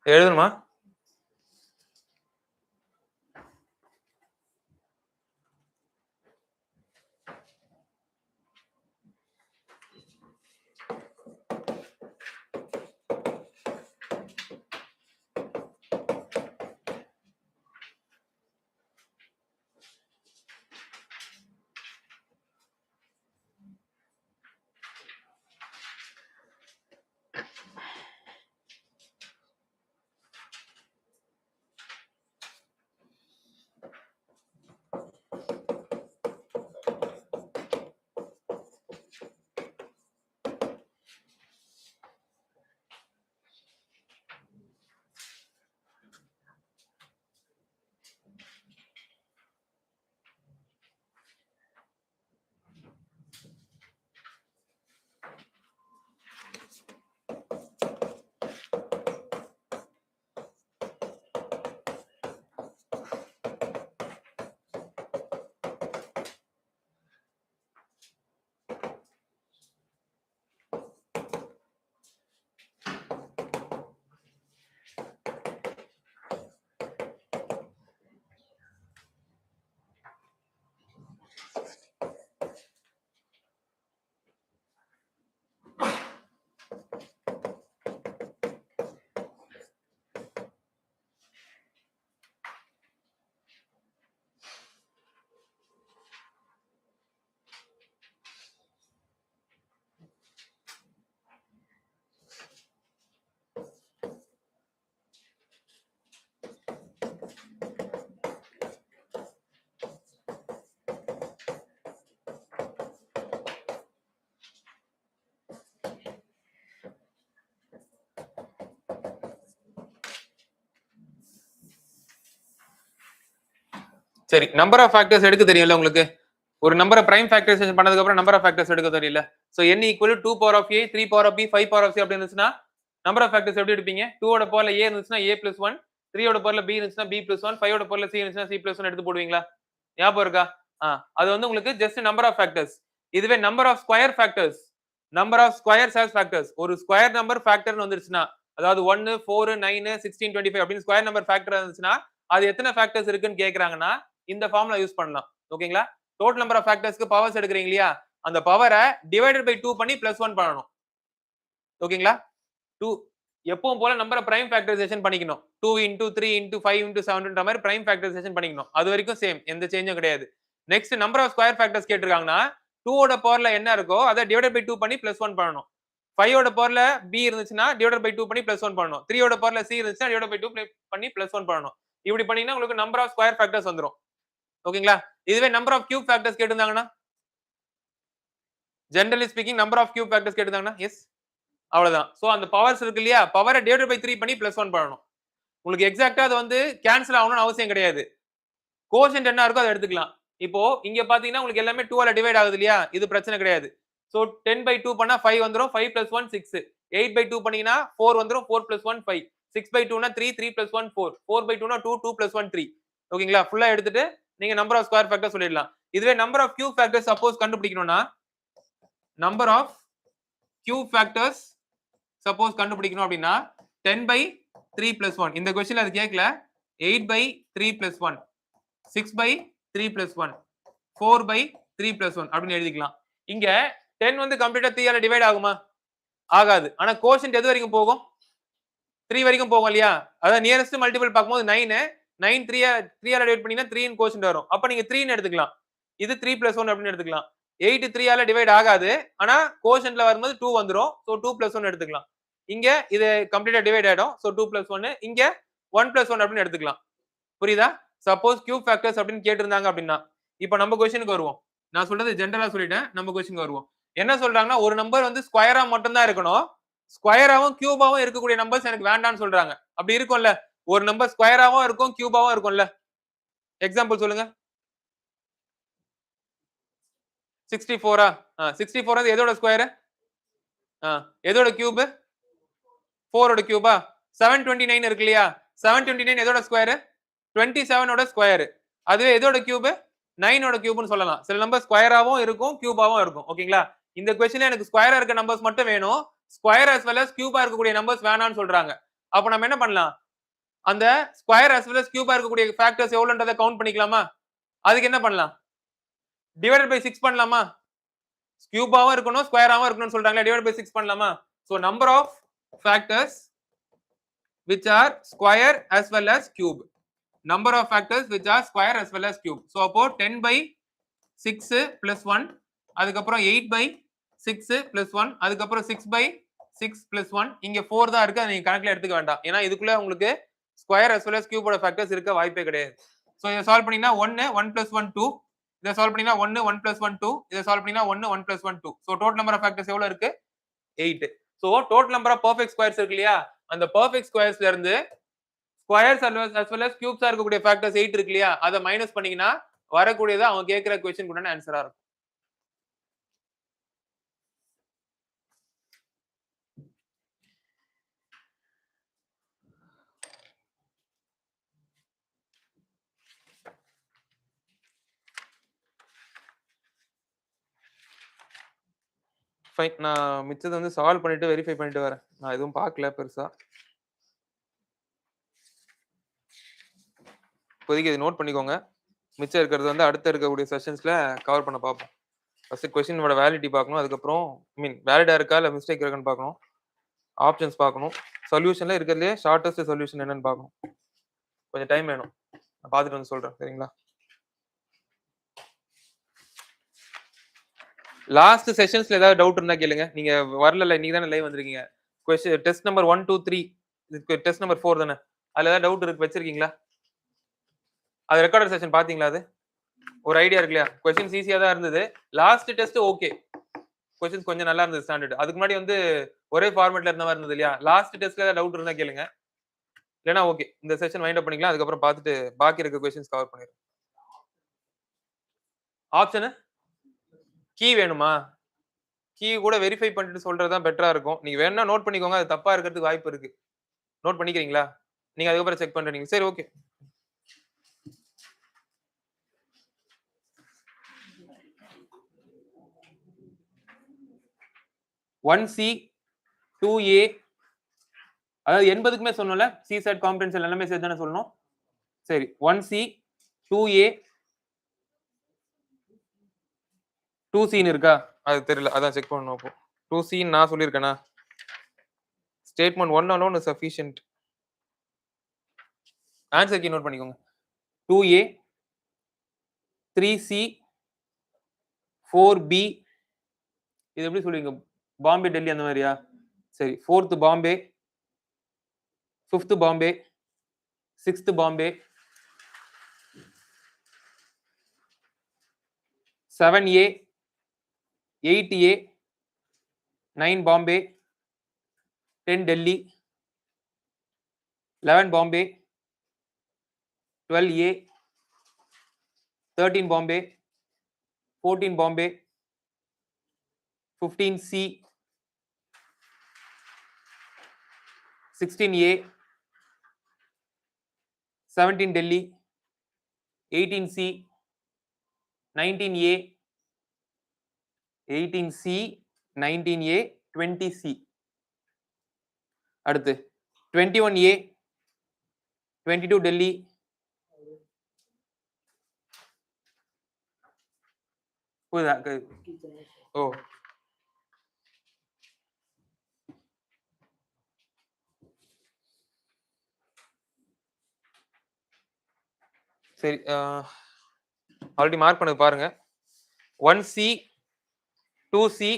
எழுதணுமா? சரி, நம்பர் ஆஃப் ஃபேக்டர்ஸ் எடுக்க தெரியல உங்களுக்கு. ஒரு நம்பரை பிரைம் ஃபேக்டரைசேஷன் பண்ணதுக்கு அப்புறம் நம்பர் ஆஃப் ஃபேக்டர்ஸ் எடுக்க தெரியல. So n equal 2 power of a 3 power of b 5 power of c அப்படி இருந்துச்சுன்னா நம்பர் ஆஃப் ஃபேக்டர்ஸ் எப்படி எடுப்பீங்க? 2 ஓட பவர்ல a இருந்துச்சுன்னா a + 1, 3 ஓட பவர்ல b இருந்துச்சுன்னா b + 1, 5 ஓட பவர்ல c இருந்துச்சுன்னா c + 1 எடுத்து போடுவீங்களா? ஞாபகம் இருக்கா? அது வந்து உங்களுக்கு ஜஸ்ட் நம்பர் ஆஃப் ஃபேக்டர்ஸ். இதுவே number of square factors, number of squares as factors. ஒரு ஸ்கொயர் நம்பர் ஃபேக்டர்னு வந்துருச்சுன்னா, அதாவது 1, 4, 9, 16, 25 அப்படின்னு ஸ்கொயர் நம்பர் ஃபேக்டர் இருந்துச்சுன்னா, அது எத்தனை ஃபேக்டர்ஸ் இருக்குன்னு கேக்குறாங்கன்னா, இந்த ஃபார்முலா யூஸ் பண்ணலாம். ஓகேங்களா? டோட்டல் நம்பர் ஆஃப் ஃபேக்டர்ஸ்க்கு பவர்ஸ் எடுக்குறீங்க இல்லையா? அந்த பவரை டிவைடட் பை 2 பண்ணி +1 பண்ணணும். ஓகேங்களா? 2 எப்பவும் போல நம்பரை பிரைம் ஃபேக்டரைசேஷன் பண்ணிக்கணும். 2 இன்டூ 3 இன்டூ 5 இன்டூ 7ன்ற மாதிரி பிரைம் ஃபேக்டரைசேஷன் பண்ணிக்கணும். அது வரைக்கும் சேம், எந்த சேஞ்சும் கிடையாது. Next number of square factors கேட்டிருக்காங்கன்னா 2 ஓட பவர்ல என்ன இருக்கோ அதை டிவைடட் பை 2 பண்ணி +1 பண்ணணும். 5 ஓட பவர்ல b இருந்துச்சுன்னா டிவைடட் பை 2 பண்ணி +1 பண்ணணும். 3 ஓட பவர்ல c இருந்துச்சுன்னா டிவைடட் பை 2 பண்ணி +1 பண்ணணும். இப்படி பண்ணீங்கன்னா உங்களுக்கு நம்பர் ஆஃப் ஸ்கொயர் ஃபேக்டர்ஸ் வந்துரும். ஓகேங்களா? இதுவே நம்பர் ஆஃப் கியூப் ஃபேக்டர்ஸ் கேட்டிருந்தாங்கன்னா, generally speaking number of cube factors கேட்டிருந்தாங்கன்னா எஸ், அவ்வளவுதான். சோ அந்த பவர்ஸ் இருக்கு இல்லையா, பவரை டிவைடட் பை 3 பண்ணி +1 பண்ணணும். உங்களுக்கு எக்ஸாக்ட்டா அது வந்து கேன்சல் ஆகணும்னு அவசியம் கிடையாது. கோஷன்ட் என்ன இருக்கோ அதை எடுத்துக்கலாம். இப்போ இங்க பாத்தீங்கன்னா உங்களுக்கு எல்லாமே 2 ஆல டிவைட் ஆகுது இல்லையா, இது பிரச்சனை கிடையாது. சோ 10/2 பண்ணா 5 வந்துரும். 5 + 1 6. 8/2 பண்ணீங்கன்னா 4 வந்துரும். 4 + 1 5. 6/2 னா 3, 3 + 1 4. 4/2 னா 2, 2 + 1 3. ஓகேங்களா? ஃபுல்லா எடுத்துட்டு நீங்க நம்பர் ஆஃப் ஸ்கொயர் ஃபேக்டர் சொல்லிடலாம். இதுவே number of cube factor suppose கண்டுபிடிக்கணும்னா, number of cube factors suppose கண்டுபிடிக்கணும் அப்படின்னா 10/3 + 1. இந்த क्वेश्चनல அது கேட்கல. 8/3 + 1, 6/3 + 1, 4/3 + 1 அப்படின்னு எழுதிக்கலாம். இங்க 10 வந்து கம்ப்ளீட்டா 3 ஆல டிவைட் ஆகுமா? ஆகாது. ஆனா கோஷன்ட் எது வரைக்கும் போகும்? 3 வரைக்கும் போகும் இல்லையா? அதாவது நியரஸ்ட் மல்டிபிள் பார்க்கும்போது 9, 9 3 ஆல டிவைட் பண்ணீங்கன்னா 3 ன்னு கோஷன்ட் வரும். அப்ப நீங்க 3 ன்னு எடுத்துக்கலாம். இது 3 + 1 அப்படின்னு எடுத்துக்கலாம். 8 3 ஆல டிவைட் ஆகாது. ஆனா கோஷன்ட்ல வரும்போது 2 வந்துரும். சோ 2 + 1 எடுத்துக்கலாம். இங்க இது கம்ப்ளீட்டா டிவைட் ஆயிடும். சோ 2 + 1. இங்க 1 + 1 அப்படின்னு எடுத்துக்கலாம். புரியுதா? சப்போஸ் கியூப் ஃபேக்டர்ஸ் அப்படின்னு கேட்டிருந்தாங்க அப்படின்னா, இப்போ நம்ம क्वेश्चनக்கு வருவோம். நான் சொல்றது ஜெனரலா சொல்லிட்டேன். நம்ம क्वेश्चनக்கு வருவோம். என்ன சொல்றாங்கன்னா, ஒரு நம்பர் வந்து ஸ்கொயரா மட்டும் தான் இருக்கணும். ஸ்கொயராவும் கியூபாவும் இருக்கக்கூடிய நம்பர்ஸ் எனக்கு வேண்டாம்னு சொல்றாங்க. அப்படி இருக்கும்ல? ஒரு நம்பர் ஸ்கொயராவும் இருக்கும், கியூபாவும் இருக்கும்ல? எக்ஸாம்பிள் சொல்லுங்க. 64ஆ? 64 வந்து எதோட ஸ்கொயர்? எதோட கியூப்? 4 ஓட கியூபா? 729 இருக்கு இல்லையா? 729 எதோட ஸ்கொயர்? 27 ஓட ஸ்கொயர். அதுவே எதோட கியூப்? 9 ஓட கியூப்னு சொல்லலாம். சில நம்பர் ஸ்கொயராவும் இருக்கும், கியூபாவும் இருக்கும். ஓகேங்களா? இந்த क्वेश्चनல எனக்கு ஸ்கொயரா இருக்க நம்பர்ஸ் மட்டும் வேணும். Square as well as Cuba இருக்கக்கூடிய நம்பர்ஸ் வேணாம்னு சொல்றாங்க. அப்ப நம்ம என்ன பண்ணலாம்? அந்த square as well as Cuba இருக்கக்கூடிய ஃபேக்டர்ஸ் எவ்வளவுன்றதை கவுண்ட் பண்ணிக்கலாமா? அதுக்கு என்ன பண்ணலாம்? டிவைடட் பை 6 பண்ணலாமா? கியூபாவும் இருக்கணும், ஸ்கொயராவும் இருக்கணும்னு சொல்றாங்களே, டிவைட் பை 6 பண்ணலாமா? So number of factors which are square as well as cube. Number of factors which are square as well as cube. So அப்போ 10/6 plus 1, அதுக்கப்புறம் 8/6 plus 1, அதுக்கப்புறம் 6/6 plus 1. இங்க 4 தான் இருக்கு. அதை நீங்க கணக்குல எடுத்துக்க வேண்டாம். ஏன்னா இதுக்குள்ள உங்களுக்கு square as well as cube ஓட ஃபேக்டர்ஸ் இருக்க வாய்ப்பே கிடையாது. சோ இதை சால்வ் பண்ணீங்கன்னா 1, 1 plus 1 2. இதை சால்வ் பண்ணீங்கன்னா 1, 1 plus 1 2. இதை சால்வ் பண்ணீங்கன்னா 1, 1 plus 1 2. So total number of factors எவ்வளவு இருக்கு? 8. So total number of perfect squares இருக்கு இல்லையா, அந்த பெர்ஃபெக்ட் ஸ்கொயர்ஸ்ல இருந்து ஸ்கொயர்ஸ் as well as கியூப்ஸா இருக்கக்கூடிய ஃபேக்டர்ஸ் 8 இருக்கு இல்லையா, அதை மைனஸ் பண்ணீங்கன்னா வரக்கூடியது அவங்க கேட்கிற क्वेश्चन உண்டான ஆன்சரா இருக்கும். ஃபைன். நான் மிச்சத்தை வந்து சால்வ் பண்ணிட்டு வெரிஃபை பண்ணிட்டு வரேன். நான் எதுவும் பார்க்கல பெருசா. இப்போதைக்கு இதை நோட் பண்ணிக்கோங்க. மிச்சம் இருக்கிறது வந்து அடுத்த இருக்கக்கூடிய செஷன்ஸ்ல கவர் பண்ண பார்ப்போம். ஃபர்ஸ்ட் கொஸ்டினோட வேலிடிட்டி பார்க்கணும். அதுக்கப்புறம் வேலிடா இருக்கா இல்லை மிஸ்டேக் இருக்கான்னு பார்க்கணும். ஆப்ஷன்ஸ் பார்க்கணும். சொல்யூஷன்ல இருக்கிறதுலே ஷார்ட்டஸ்ட் சொல்யூஷன் என்னன்னு பார்க்கணும். கொஞ்சம் டைம் வேணும். நான் பார்த்துட்டு வந்து சொல்றேன். சரிங்களா? லாஸ்ட் செஷன்ஸ்ல ஏதாவது டவுட் இருந்தா கேளுங்க. நீங்க வரல, இன்னைக்கு தானே லைவ் வந்திருக்கீங்க. கொஸ்டின் டெஸ்ட் நம்பர் 1 2 3, இது டெஸ்ட் நம்பர் 4 தானே. அதுல ஏதாவது டவுட் இருக்கு வச்சிருக்கீங்களா? அது ரெக்கார்டட் செஷன் பாத்தீங்களா? அது ஒரு ஐடியா இருக்கு இல்லையா? கொஸ்டின்ஸ் ஈஸியா தான் இருந்தது. லாஸ்ட் டெஸ்ட் ஓகே, கொஸ்டின்ஸ் கொஞ்சம் நல்லா இருந்தது ஸ்டாண்டர்ட். அதுக்கு முன்னாடி வந்து ஒரே ஃபார்மேட்ல இருந்த மாதிரி இருந்தது இல்லையா? லாஸ்ட் டெஸ்ட்ல ஏதாவது டவுட் இருந்தா கேளுங்க. இல்லைன்னா ஓகே, இந்த செஷன் வைண்ட் அப் பண்ணிக்கலாம். அதுக்கப்புறம் பார்த்துட்டு பாக்கி இருக்க கொஸ்டின்ஸ் கவர் பண்ணிடுறேன். ஆப்ஷன் கீ வேணுமா? கீ கூட வெரிஃபை பண்ணிட்டு சொல்றதுதான் பெட்டரா இருக்கும். நீங்க வேணா நோட் பண்ணிக்கோங்க. அது தப்பா இருக்கிறதுக்கு வாய்ப்பு இருக்கு. நோட் பண்ணிக்கிறீங்களா? நீங்க அதுக்கப்புறம் செக் பண்றீங்க. சரி ஓகே. 1C 2A, அதாவது 80க்குமே சொன்னோம்ல, சிசெட் காம்பரன்ஷியல் எல்லாமே சேர்த்து தானே சொல்லணும். சரி 1C 2A 2Cன்னு இருக்கா? அது தெரியல, அதான் செக் பண்ணணும். அப்போ 2C நான் சொல்லியிருக்கேனா? Statement 1 alone is sufficient. Answer key note பண்ணிக்கோங்க. 2A 3C 4B. இது எப்படி சொல்லுவீங்க? பாம்பே, டெல்லி அந்த மாதிரியா? சரி 4th Bombay, 5th Bombay, 6th Bombay, 7A, 8A, 9 Bombay, 10 Delhi, 11 Bombay, 12A, 13 Bombay, 14 Bombay, 15C, 16A, 17 Delhi, 18C, 19A, 18C, 19A, 20C. அடுத்து 21A, 22 டெல்லி, புரியுதா? ஓ சரி, ஆல்ரெடி மார்க் பண்ணது பாருங்க. 1C 2C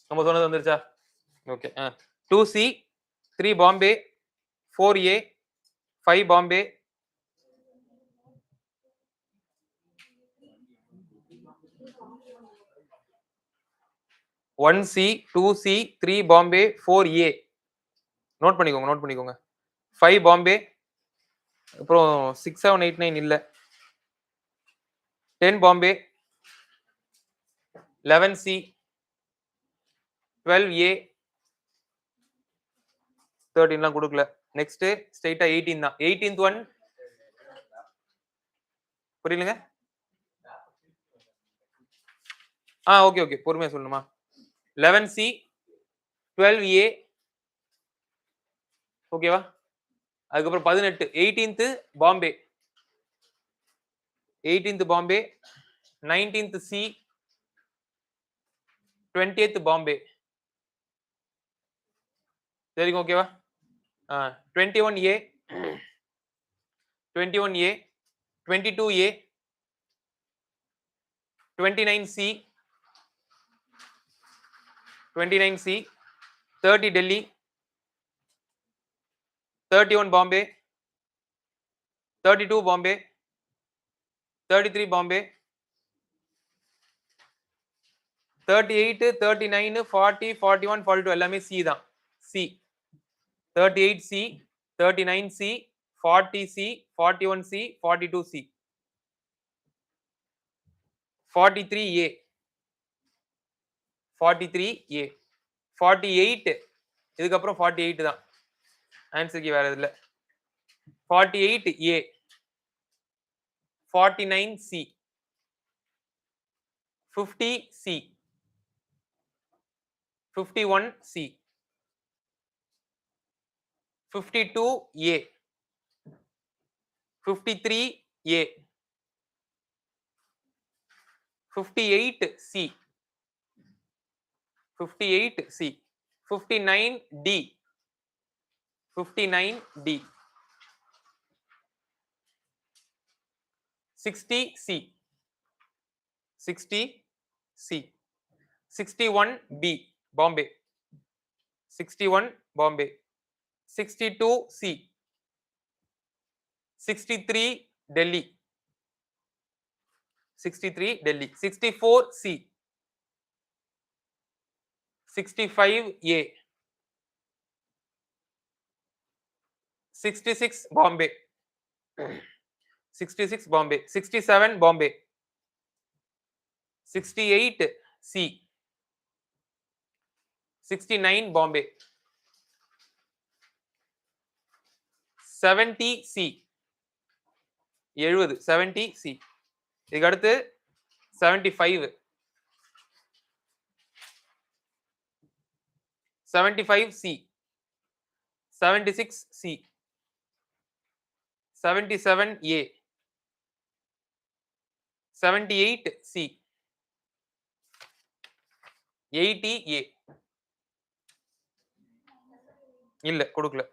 நம்ம சொன்னது வந்துருச்சா? Okay. 2C 3 Bombay, 4A 5 Bombay, 1C 2C 3 Bombay, 4A. Note பண்ணிக்கோங்க. 5 பாம்பே, அப்புறம் 6 7 8 9 இல்ல, 10 பாம்பே, 11C, 12A, 13லாம் கொடுக்கல. நெக்ஸ்ட் ஸ்ட்ரைட்டா 18 தான். 18th ஒன் புரியலங்க. ஓகே பொறுமையா சொல்லணுமா? 11C 12A, ஓகேவா? அதுக்கப்புறம் 18 18th Bombay, 18th Bombay, 19th C, 20th Bombay. சரிங்க, ஓகேவா? 21A, 21A, 22A, 29C, 29C, 30 Delhi, 31 Bombay, 32 Bombay, 33 Bombay, 38, 39, 40, 41, 42 எல்லாமே C தான். C 38C, 39C, 40C, 41C, 42C, 43A, 43A, 48 இதுக்கப்புறம் 48 தான். ஆன்சருக்கு வேற இல்ல. 48A, 49C, 50C, 51C, 52A, 53A, 58C, 58C, 59D, 59D, 60C, 60C, 61B Bombay, 61 Bombay, 62C, 63 Delhi, 63 Delhi, 64C, 65A, 66 Bombay, 66 Bombay, 67 Bombay, 68C, 69 Bombay, 70C, 70 70 C. இதுக்கு அடுத்து 75 75 C. 76 C. 77 ஏ. 78 C. 80 ஏ. இல்ல கொடுக்கல.